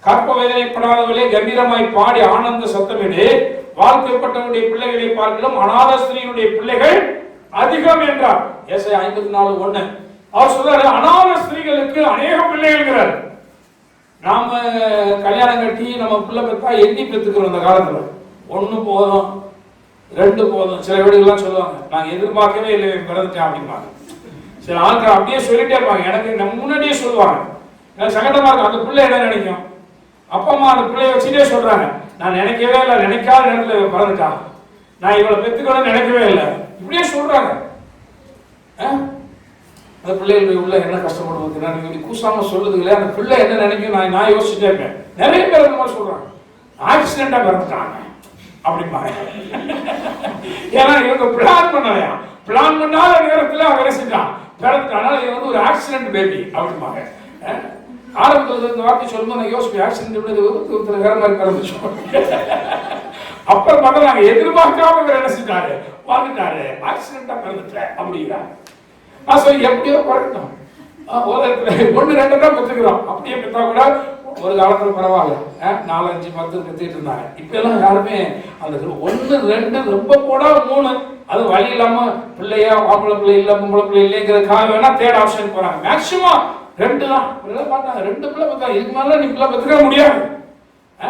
கற்ப வேதனைப்படாதவர்களே கம்பீரமாய் பாடி ஆனந்த சத்தமிடு, வாழ்க்கைப்பட்டவனுடைய பிள்ளைகளை பார்க்கலாம் அநாத ஸ்திரீனுடைய பிள்ளைகள் அதிகம் என்றார். ஏசாயா 54:1. அவர் சொல்றாரு, அநாத ஸ்திரீகளுக்கு அநேக பிள்ளைகள். நாம கல்யாணம் கட்டி நம்ம பிள்ளை பெற்றா எண்ணி பெற்றுக்கிறோம். அந்த காலத்துல 1 போதும் 2 போதும். சில வீடுகள்லாம் சொல்லுவாங்க, நாங்க எதிர்பார்க்கவே இல்லை பிறந்துட்டேன் அப்படிம்பாங்க. சில ஆட்கள் அப்படியே சொல்லிட்டே இருப்பாங்க. எனக்கு நம்ம முன்னாடியே சொல்லுவாங்க. எனக்கு சங்கடமா இருக்கும். அந்த பிள்ளை என்ன நினைக்கும்? அப்பா அம்மா அந்த பிள்ளைய வச்சுட்டே சொல்றாங்க, நான் நினைக்கவே இல்லை, நினைக்காத நேரத்துல பிறந்துட்டான், நான் இவளை பெற்றுக்கணும்னு நினைக்கவே இல்லை, இப்படியே சொல்றாங்க. அந்த பிள்ளைகளுடைய உள்ள என்ன கஷ்டப்படுவது, நான் இப்படி கூசாம சொல்லுதுங்களே, அந்த பிள்ளை என்ன நினைக்கும் நான் யோசிச்சுட்டே இருக்கேன். நிறைய பேர் அந்த மாதிரி சொல்றாங்க, ஆக்சிடென்டா பிறந்துட்டாங்க அப்படிம்பாங்க. ஏன்னா இவங்க பிளான் பண்ணலையா, பிளான் பண்ணாத நேரத்துல அவன் என்ன செஞ்சான், பிறந்துட்டான், இது வந்து ஒரு ஆக்சிடென்ட் பேபி அப்படிம்பாங்க. ஆரம்பத்தில் இந்த வார்த்தை சொல்லும்போது நான் யோசிப்பேன், ஆக்சிடென்ட் வேற மாதிரி பிறந்துச்சு. அப்புறம் பார்த்தா நாங்க எதிர்பார்க்காம வேற என்ன செஞ்சாரு, வாழ்ந்துட்டாரு, ஆக்சிடென்டா பிறந்துட்டேன் அப்படிங்கிறாங்க. நான் சொல்லி எப்படியோ பிறக்கட்டும், 1, 2 தான் பெற்றுக்கிறோம். அப்படியே பெற்றா கூட ஒரு காலத்துல பரவாயில்ல, 4, 5, 10 பெற்றுக்கிட்டு இருந்தாங்க. இப்ப எல்லாம் யாருமே அந்த 1, 2 ரொம்ப போடா 3, அது வழி இல்லாம பிள்ளையா ஆம்பளை பிள்ளை இல்ல பொம்பளை பிள்ளை இல்லைங்கிறதுக்காக வேணா தேர்ட் ஆப்ஷன் போறாங்க. மேக்சிமம் 2 தான் பார்த்தாங்க. 2 பிள்ளை பெற்றா, இதுக்கு மேல நீ பிள்ளை பெற்றுக்க முடியாது,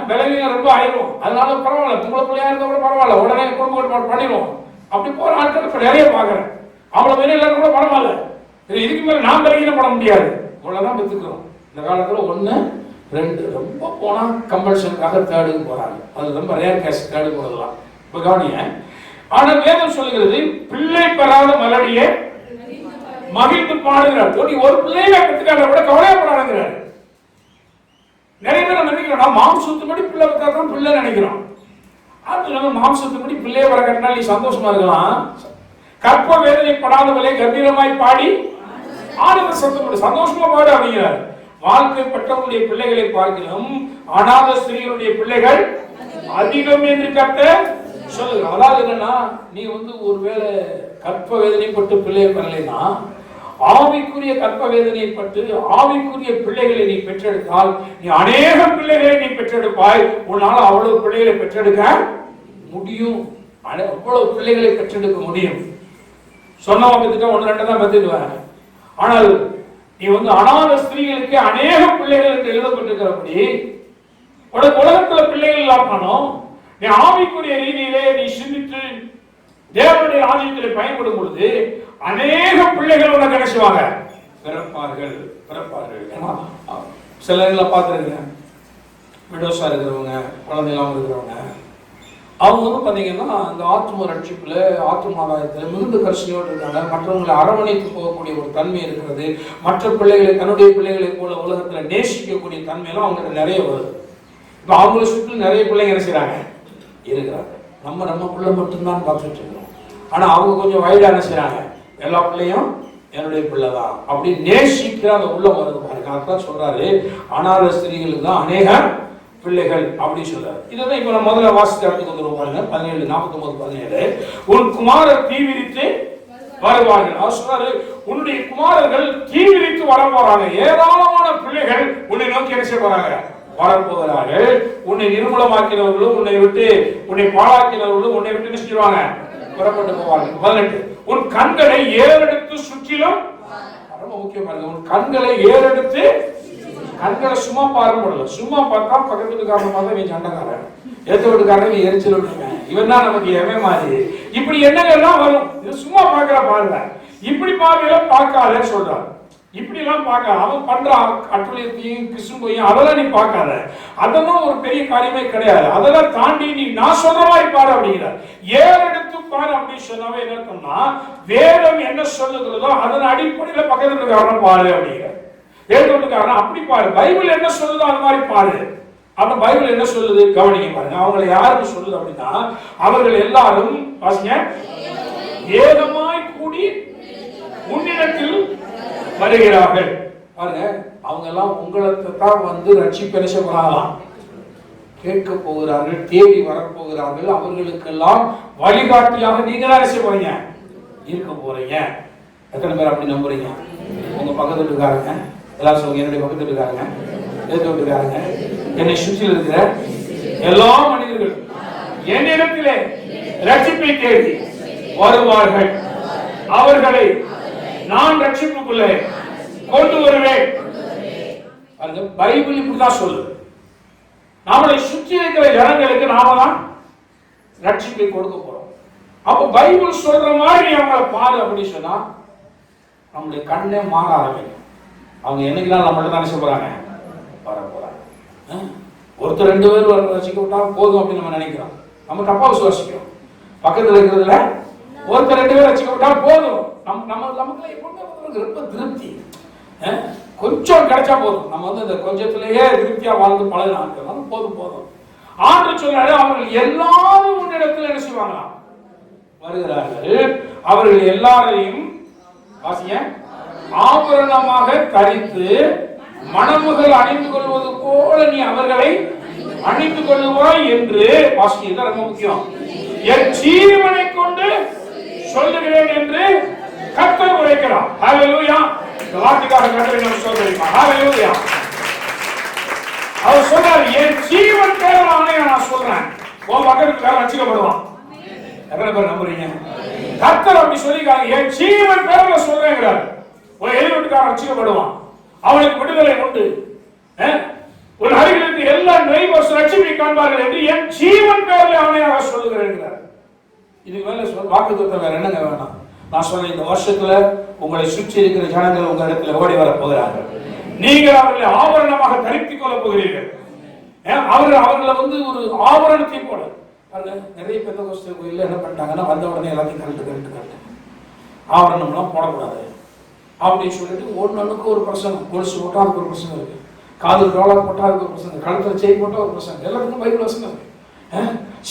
விளைவிங்க ரொம்ப ஆயிரும். அதனால பரவாயில்ல, பொம்பளை பிள்ளையா இருந்தா கூட பரவாயில்ல, உடனே குடும்பம் பண்ணிடுவோம். அப்படி போற ஆட்கள் இப்ப நிறைய பாக்குறேன். அவளை மேல எல்லாரும் கூட பரவாயில்ல, இதுக்கு மேல நாம் விளைவின பண்ண முடியாது, இவ்வளவுதான் பெற்றுக்கிறோம். இந்த காலத்துல 1, 2 ரொம்ப போனா கம்பல்ஷனுக்காக தேர்டுக்கு போறாங்க. அது ரொம்ப ரேர் கேஸ் தேர்டு போறதுலாம். இப்ப கவனிங்க, ஆனால் வேதம் சொல்லுகிறது, பிள்ளை பெறாத மலடியே மகிழ்ந்து பாடுகிறார். நீ ஒரு பிள்ளையை பெற்றுக்காத விட கவலைப்படாதுங்கிறார். நிறைய பேர் நம்ம நினைக்கிறோம், நான் மாம்சத்துப்படி பிள்ளை பெற்றாதான் பிள்ளை நினைக்கிறோம். அது நம்ம மாம்சத்துப்படி பிள்ளையை வர கட்டினா நீ சந்தோஷமா இருக்கலாம். கற்ப வேதனைப்படாதவளை கம்பீரமாய் பாடி ஆனந்த சத்தம் சந்தோஷமா பாடு அப்படிங்கிறார். வாழ்க்கைப்பட்டவனுடைய பிள்ளைகளை பார்க்கலாம் அநாத ஸ்திரீகளுடைய பிள்ளைகள் அதிகம் என்று கர்த்தர் சொல்லுகிறார். அதாவது என்னன்னா, நீ வந்து ஒருவேளை கற்ப வேதனைப்பட்டு பிள்ளையை பெறலைன்னா, ஆவிக்குரிய கற்ப வேதனைப்பட்டு ஆவிக்குரிய பிள்ளைகளை நீ பெற்றெடுத்தால் நீ அநேக பிள்ளைகளை நீ பெற்றெடுப்பாய். உன்னால் அவ்வளவு பிள்ளைகளை பெற்றெடுக்க முடியும், அவ்வளவு பிள்ளைகளை பெற்றெடுக்க முடியும். சொன்னவங்க பெற்றுட்டா 1, 2 தான் பெற்றுடுவாங்க. ஆனால் நீ வந்து அநாத ஸ்திரீகளுக்கு அநேக பிள்ளைகள் என்று எழுதப்பட்டிருக்கிறபடி உனக்கு உலகத்துல பிள்ளைகள் இல்லாமனும் நீ ஆவிக்குரிய ரீதியிலே நீ சிந்தித்து தேவனுடைய ராஜ்யத்திலே பயன்படும் பொழுது அநேக பிள்ளைகள் உனக்கு என்ன செய்வாங்க, பிறப்பார்கள். சில பார்த்துருங்க, விடோஸா இருக்கிறவங்க, குழந்தை இல்லாமல் இருக்கிறவங்க, அவங்க வந்து பார்த்தீங்கன்னா இந்த ஆத்ம ரட்சிப்புல ஆத்மாதாயத்தில் மிகுந்த கரிசனையோடு இருக்காங்க. மற்றவங்களை அரவணைத்து போகக்கூடிய ஒரு தன்மை இருக்கிறது. மற்ற பிள்ளைகளை தன்னுடைய பிள்ளைகளை போல உலகத்தில் நேசிக்கக்கூடிய தன்மையெல்லாம் அவங்கள்ட்ட நிறைய வருது. இப்போ அவங்கள சுற்றி நிறைய பிள்ளைங்க என்ன செய்கிறாங்க இருக்கிறாங்க. நம்ம பிள்ளை மட்டும்தான் பார்த்துட்டு இருக்கிறோம். ஆனால் அவங்க கொஞ்சம் வயதாக என்ன செய்கிறாங்க, எல்லா பிள்ளையும் என்னுடைய பிள்ளை தான் அப்படி நேசிக்கிற அந்த உள்ள வருது பாருங்க. அதான் சொல்றாரு, அநாத ஸ்திரீகளுக்கு தான் அநேக பிள்ளைகள் அப்படின்னு சொல்றாரு. இதான் இப்ப நம்ம முதல்ல வாசித்து இடத்துக்கு வந்துருவோம் பாருங்க. 17:49-17 உன் குமாரர் தீவிரித்து வருவார்கள். அவர் சொல்றாரு, உன்னுடைய குமாரர்கள் தீவிரித்து வர போறாங்க. ஏராளமான பிள்ளைகள் உன்னை நோக்கி என்ன செய்ய போறாங்க, வரப்போகிறார்கள். உன்னை நிர்மூலமாக்கினவர்களும் உன்னை விட்டு உன்னை பாழாக்கினவர்களும் உன்னை விட்டு என்ன செய்வாங்க, புறப்பட்டு போவார்கள். 18 உன் கண்களை ஏறெடுத்து சுற்றிலும், ரொம்ப முக்கியம் பாருங்க, உன் கண்களை ஏறெடுத்து, கண்களை சும்மா பார்க்க, சும்மா பார்த்தா பக்கத்து வீட்டுக்காரன் பார்த்தா நீ சண்டைக்காரன், ஏற்ற வீட்டுக்காரன் நீ எரிச்சல் விட்டுருக்கேன், இவன் தான் நமக்கு எவே மாதிரி, இப்படி எண்ணங்கள்லாம் வரும். இது சும்மா பார்க்கிற பாருங்க. இப்படி பார்வையெல்லாம் பார்க்காத சொல்றான். இப்படி எல்லாம் பார்க்க அவன் பண்ற அட்டுழியத்தையும் கிசும்பையும் அதெல்லாம் நீ பார்க்காத. அதெல்லாம் ஒரு பெரிய காரியமே கிடையாது. அதெல்லாம் தாண்டி நீ நான் சொல்ற மாதிரி பாரு அப்படிங்கிறார். ஏறெடுத்து பாரு அப்படின்னு சொன்னாவே என்ன சொன்னா, வேதம் என்ன சொல்லுகிறதோ அதன் அடிப்படையில பக்கத்துல காரணம் பாரு அப்படிங்கிறார். வேதத்துக்காரன் அப்படி பாரு, பைபிள் என்ன சொல்லுதோ அது மாதிரி பாரு. அப்ப பைபிள் என்ன சொல்லுது கவனிக்க பாருங்க. அவங்களை யாருக்கு சொல்லுது அப்படின்னா, அவர்கள் எல்லாரும் வாசிங்க, ஏகமாய் கூடி உன்னிடத்தில் வருகிறார்கள். பாருங்க, அவங்க எல்லாம் உங்களை தான் வந்து ரட்சிப்பு பேச போறாங்களாம், கேட்க போகிறார்கள், தேடி வரப்போகிறார்கள். அவர்களுக்கெல்லாம் வழிகாட்டியாக நீங்க தான் என்ன செய்ய போறீங்க, இருக்க போறீங்க. எத்தனை பேர் அப்படி நம்புறீங்க? உங்க பக்கத்துல இருக்காருங்க எல்லாரும் சொல்லுங்க, என்னுடைய பக்கத்துல இருக்காருங்க, எதிர்த்து விட்டுருக்காருங்க, என்னை சுற்றில் இருக்கிற எல்லா மனிதர்களும் என்னிடத்திலே ரட்சிப்பை தேடி வருவார்கள், அவர்களை நான் ரட்சிப்புக்குள்ளே கொண்டு வருவேன். பைபிள் இப்படிதான் சொல்லுது. நம்மளை சுற்றி இருக்கிற ஜனங்களுக்கு நாம தான் ரட்சிப்பை கொடுக்க போறோம். அப்ப பைபிள் சொல்ற மாதிரி அவங்களை பாரு அப்படின்னு சொன்னா நம்மளுடைய கண்ணே மாற ஆரம்பிக்கும். அவங்க என்னைக்குதான் நம்மள்ட்ட தான் நினைச்ச போறாங்க, வர போறாங்க. ஒருத்தர் 2 பேர் வர ரசிக்க விட்டா போதும் அப்படின்னு நம்ம நினைக்கிறோம். நம்ம தப்பா விசுவாசிக்கிறோம். பக்கத்தில் இருக்கிறதுல ஒருத்தர் 2 பேர் ரசிக்க விட்டா போதும். நமக்கு எப்பவுமே ரொம்ப திருப்தி, கொஞ்சம் கிடைச்சா போதும். நம்ம வந்து இந்த கொஞ்சத்திலேயே திருப்தியா வாழ்ந்து பழகினாங்க, போதும் போதும். ஆண்டு சொன்னாரு, அவர்கள் எல்லாரும் உன்னிடத்தில் என்ன செய்வாங்களா, வருகிறார்கள். அவர்கள் எல்லாரையும் வாசிய ஆபரணமாக தரித்து மணமகள் அணிந்து கொள்வது போல நீ அவர்களை அணிந்து கொள்ளுவாய் என்று வாசிக்க. இது ரொம்ப முக்கியம். என் ஜீவனை கொண்டு சொல்லுகிறேன் என்று கர்த்தர் உரைக்கிறார். ஹல்லேலூயா. இந்த வார்த்தைக்காக கர்த்தரை நாம் ஸ்தோத்திரிப்போம். ஹல்லேலூயா. அவர் சொல்றார், என் ஜீவன் பேரால் ஆணையா நான் சொல்றேன், உன் பக்கத்துல ரட்சிக்கப்படுவான். எத்தனை பேர் நம்புறீங்க? கர்த்தர் அப்படி சொல்லிருக்காங்க, என் ஜீவன் பேரால் சொல்றேங்கிறார். ஒரு எதிர்வீட்டுக்காரன் ரட்சிக்கப்படுவான், அவனுக்கு விடுதலை உண்டு. ஒரு அருகிலுக்கு எல்லா நெய்பர்ஸ் ரட்சிப்பை காண்பார்கள் என்று என் ஜீவன் பேரில் ஆணையாக சொல்லுகிறேன். இதுக்கு மேல வாக்குத்தத்தம் வேற என்னங்க வேணாம். நான் சொன்ன இந்த வருஷத்துல உங்களை சுற்றி இருக்கிற ஜனங்கள் உங்க இடத்துல ஓடி வர போகிறார்கள். நீங்கள் அவர்களை ஆபரணமாக தரித்துக் கொள்ள போகிறீர்கள். அவர்களை வந்து ஒரு ஆபரணத்தை போல நிறைய பெந்தகோஸ்தே கோயில்ல என்ன பண்ணிட்டாங்கன்னா, வந்த உடனே எல்லாத்தையும் கரெக்ட் ஆபரணம்லாம் போடக்கூடாது அப்படின்னு சொல்லிட்டு ஒன்னுக்கு ஒரு பிரசங்கம். கொலுசு போட்டா அதுக்கு ஒரு பிரசங்கம் இருக்கு, காது ரோலா போட்டா அதுக்கு ஒரு பிரசங்கம், கழுத்துல செயின் போட்டா ஒரு பிரசங்கம், எல்லாத்துக்கும் பைபிள் வசனம் இருக்கு.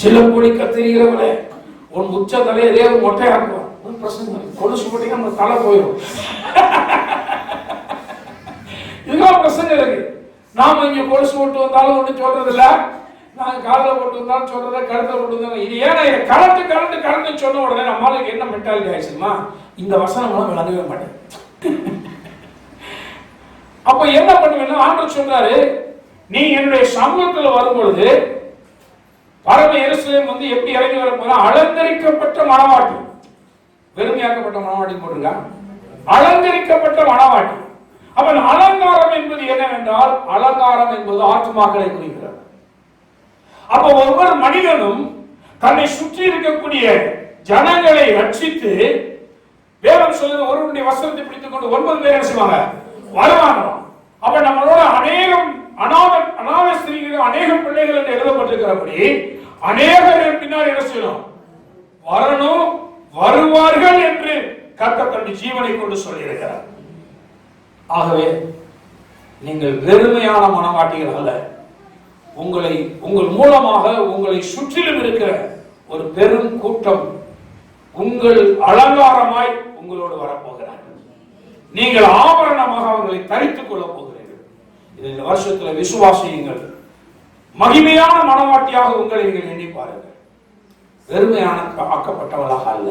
சிலம்பொடி கத்திரிக்கிறவளே உன் உச்ச தலையை ஏதோ மொட்டையா இருக்கும் பிரசங்கம். கொலுசு போட்டீங்கன்னா நம்ம தலை போயிடும். இதுதான் பிரசங்கம் இருக்கு. நாம இங்க கொலுசு போட்டு வந்தாலும் ஒண்ணு சொல்றது இல்ல, நாங்க காலில் போட்டு வந்தாலும் சொல்றத, கழுத்துல போட்டு வந்தாலும். இது ஏன்னா கரண்ட் சொன்ன உடனே நம்மளுக்கு என்ன மென்டாலிட்டி ஆயிடுச்சுமா, இந்த வசனம் எல்லாம் விளங்கவே மாட்டேன். அப்ப என்ன பண்ணுவேன்னா, ஆண்டவர் சொல்றாரு, நீ என்னுடைய சமூகத்தில் வரும்பொழுது பரம எருசலேம் வந்து எப்படி இறங்கி வர போற, அலங்கரிக்கப்பட்ட மணவாட்டி. வெறுமையாக்கப்பட்ட மணவாட்டி போட்டுங்க, அலங்கரிக்கப்பட்ட மணவாட்டி. அப்ப அலங்காரம் என்பது என்னவென்றால், அலங்காரம் என்பது ஆத்துமாக்களை குறிக்கிறது. அப்ப ஒவ்வொரு மனிதனும் தன்னை சுற்றி இருக்கக்கூடிய ஜனங்களை ரட்சித்து, வேதம் சொல்லுங்க, ஒருவருடைய வஸ்திரத்தை பிடித்துக் கொண்டு 9 பேர் என்ன செய்வாங்க, வருவாங்க. அப்ப நம்மளோட அநேக அநாத ஸ்திரீகள், அநேக பிள்ளைகள் என்று எழுதப்பட்டிருக்கிறபடி அநேகர் என் பின்னால் என்ன செய்யணும்? வரணும், வருவார்கள் என்று கர்த்தர் தன் ஜீவனை கொண்டு சொல்லியிருக்கிறார். ஆகவே நீங்கள் வெறுமையான மனவாட்டிகள் அல்ல. உங்கள் மூலமாக உங்களை சுற்றிலும் இருக்கிற ஒரு பெரும் கூட்டம் உங்கள் அலங்காரமாய் உங்களோடு வரப்போகிறார். நீங்கள் ஆபரணமாக அவர்களை தரித்துக் கொள்ள போகிறீர்கள். இந்த வருஷத்துல விசுவாசியுங்கள். மகிமையான மனவாட்டியாக உங்களை நீங்கள் எண்ணி பாருங்கள். வெறுமையான ஆக்கப்பட்டவளாக அல்ல,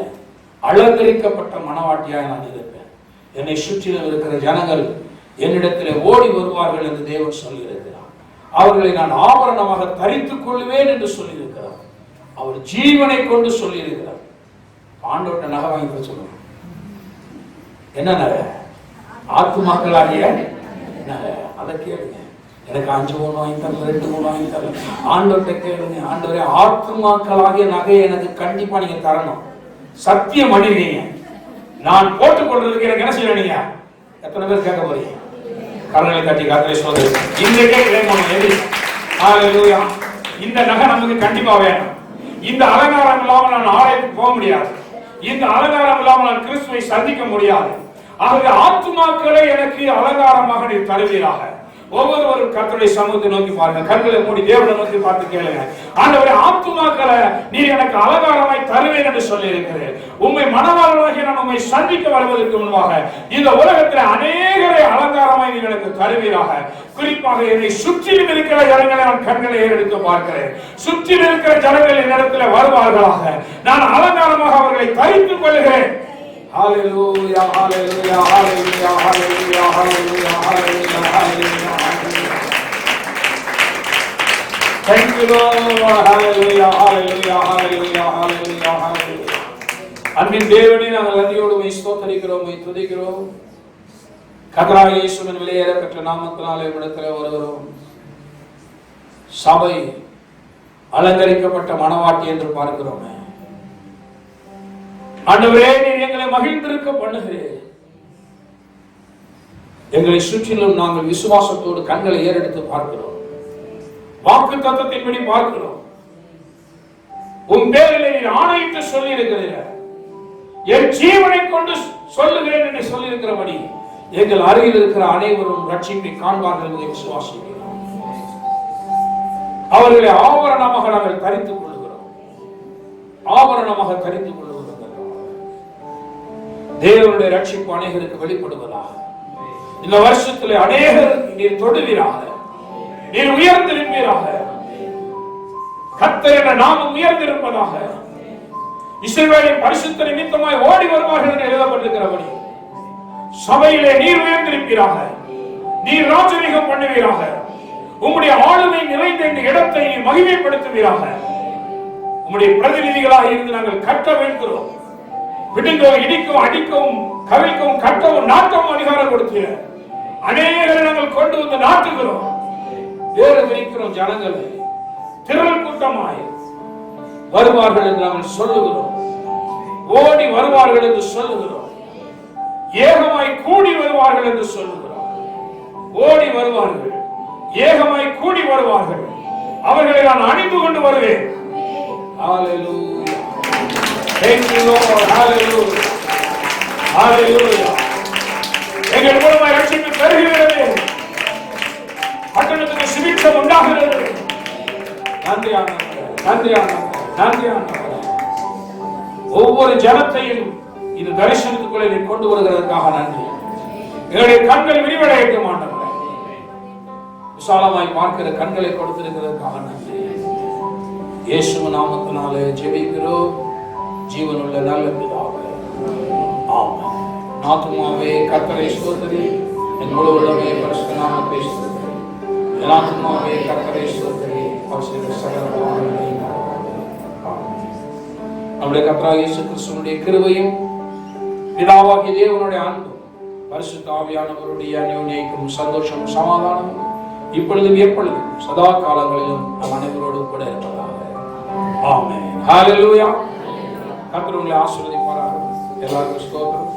அலங்கரிக்கப்பட்ட மனவாட்டியாக நான் இருப்பேன். என்னை சுற்றிலும் இருக்கிற ஜனங்கள் என்னிடத்தில் ஓடி வருவார்கள் என்று தேவன் சொல்லியிருக்கிறார். அவர்களை நான் ஆபரணமாக தரித்துக் கொள்வேன் என்று சொல்லியிருக்கிறார். அவர் ஜீவனை கொண்டு சொல்லியிருக்கிறார். ஆண்டவர்கிட்ட நகை வாங்கி சொல்லுவாங்க. என்ன நகை? ஆத்துமாக்களாகிய நகை. அதை கேளுங்க. எனக்கு 5 பவுன் வாங்கி தரல, 2 பவுன் வாங்கி தரல. ஆண்டவர்கிட்ட கேளுங்க. ஆண்டவரே, ஆத்துமாக்களாகிய நகையை எனக்கு கண்டிப்பா நீங்க தரணும். சத்தியம் பண்ணிருக்கீங்க. நான் போட்டுக் கொள்றதுக்கு எனக்கு என்ன செய்யணும்? நீங்க எத்தனை பேர் கேட்க போறீங்க? கரங்களை தட்டி கர்த்தரை ஸ்தோத்திரி. இன்றைக்கே இந்த நகை நமக்கு கண்டிப்பா வேணும். இந்த அலங்காரம் இல்லாமல் நான் ஆலயத்துக்கு போக முடியாது. இந்த அலங்காரம் இல்லாமல் நான் கிறிஸ்துவை சந்திக்க முடியாது. ஆகவே ஆத்துமாக்களை எனக்கு அலங்காரமாக நீர் தருவீராக. ஒவ்வொருவரும் கர்த்தருடைய சமூகத்தை நோக்கி பாருங்க. கண்களை மூடி தேவனை நோக்கி பார்த்து கேளுங்க. ஆண்டவரே, ஆத்துமாக்களை நீர் எனக்கு அலங்காரமாய் தருவேன் என்று சொல்லி இருக்கிறேன். உம்மை மனவாளனாகி நான் உம்மை சந்திக்க வருவதற்கு முன்பாக இந்த உலகத்தில் அநேகரை அலங்காரமாய் நீர் எனக்கு தருவீராக. குறிப்பாக என்னை சுற்றிலும் இருக்கிற ஜனங்களை நான் கண்களை ஏறெடுத்து பார்க்கிறேன். சுற்றிலும் இருக்கிற ஜனங்கள் என்னிடத்தில் வருவார்களாக. நான் அலங்காரமாக அவர்களை தரித்துக் கொள்கிறேன். Hallelujah, hallelujah, hallelujah, hallelujah, hallelujah, hallelujah, hallelujah. Thank you, Lord. Hallelujah, hallelujah, hallelujah, hallelujah, hallelujah. அன்பின் தேவனே, நாங்கள் நன்றியோடு உம்மை ஸ்தோத்திரிக்கிறோம், உம்மை துதிக்கிறோம். கர்த்தராகிய இயேசுவின் விலையேற பெற்ற நாமத்தினாலே உம்மிடத்தில் வருகிறோம். சபை அலங்கரிக்கப்பட்ட மனவாட்டி என்று பார்க்கிறோமே. ஆண்டவரே, நீர் எங்களை மகிழ்ந்திருக்க பண்ணுகிறீர். எங்களை சுற்றிலும் நாங்கள் விசுவாசத்தோடு கண்களை ஏறெடுத்து பார்க்கிறோம். வாக்கு தத்தத்தின்படி பார்க்கிறோம். உன் பேரிலே நீர் ஆணையிட்டு சொல்லி இருக்கிறீர். என் ஜீவனை கொண்டு சொல்லுகிறேன் என்று சொல்லி இருக்கிறபடி எங்கள் அருகில் இருக்கிற அனைவரும் ரட்சிப்பை காண்பார்கள் என்று விசுவாசிக்கிறோம். அவர்களை ஆபரணமாக நாங்கள் தரித்துக் கொள்கிறோம். ஆபரணமாக தரித்துக் கொள்கிறோம். தேவனுடைய ரட்சிப்பு அநேகருக்கு வெளிப்படுவதாக. இந்த வருஷத்தில் அநேகர் நீர் தொடுவீராக. நீர் உயர்ந்திருப்பீராக. கர்த்தர் என்ற நாமம் உயர்ந்திருப்பதாக. இஸ்ரவேலின் பரிசுத்த நிமித்தமாய் ஓடி வருவார்கள் என்று எழுதப்பட்டிருக்கிறபடி சபையிலே நீர் உயர்ந்திருப்பீராக. நீர் ராஜரீகம் பண்ணுவீராக. உம்முடைய ஆளுமை நிறைந்த இந்த இடத்தை மகிமைப்படுத்துவீராக. உம்முடைய பிரதிநிதிகளாக இருந்து நாங்கள் கட்ட வேண்டுகிறோம். விடுங்கவும், இடிக்கவும், அடிக்கவும், கவிழ்க்கவும், கட்டவும், நாட்டவும் அதிகாரம் கொடுத்தீங்க. அநேகரை நாங்கள் கொண்டு வந்து நாட்டுகிறோம். வேறு விரிக்கிறோம். ஜனங்களை திரள் கூட்டமாய் வருவார்கள் என்று நாங்கள் சொல்லுகிறோம். ஓடி வருவார்கள் என்று சொல்லுகிறோம். ஏகமாய் கூடி வருவார்கள் என்று சொல்லுகிறோம். ஓடி வருவார்கள், ஏகமாய் கூடி வருவார்கள். அவர்களை நான் அணிந்து கொண்டு வருவேன். ஹalleluya. Thank you, Lord. Hallelujah. Hallelujah. எங்கள் மூலமாய் ரட்சிப்பு பெருகுகிறது. பட்டணத்துக்கு சுவிட்சம் உண்டாகிறது. நன்றி ஆண்டவரே, நன்றி ஆண்டவரே, நன்றி ஆண்டவரே. ஒவ்வொரு ஜனத்தையும் இந்த தரிசனத்துக்குள்ளே நீ கொண்டு வருகிறதற்காக நன்றி. எங்களுடைய கண்கள் விரிவடையட்டும் ஆண்டவரே. விசாலமாய் பார்க்கிற கண்களை கொடுத்திருக்கிறதற்காக நன்றி. இயேசு நாமத்தினாலே ஜெபிக்கிறோம். ஜீவனுள்ள நல்ல பிதாவே, ஆமென். ஆத்துமாவே கர்த்தரை ஸ்தோத்திரி, என் முழு உள்ளமே பரிசுத்த நாமத்தை ஸ்தோத்திரி. என் ஆத்துமாவே கர்த்தரை ஸ்தோத்திரி, அவர் செய்த சகல பாவங்களையும் ஆமென். நம்முடைய கர்த்தராகிய இயேசு கிறிஸ்துவினுடைய கிருபையும் பிதாவாகிய தேவனுடைய அன்பும் பரிசுத்த ஆவியானவருடைய அன்யோன்யமும் சந்தோஷமும் சமாதானமும் இப்பொழுதும் எப்பொழுதும் சதா காலங்களிலும் நம் அனைவரோடும் கூட இருப்பதாக. ஆமென். ஹalleluya. கர்த்தர் உங்களை ஆசீர்வதிப்பாராக. எல்லாருக்கும் ஸ்தோத்திரம்.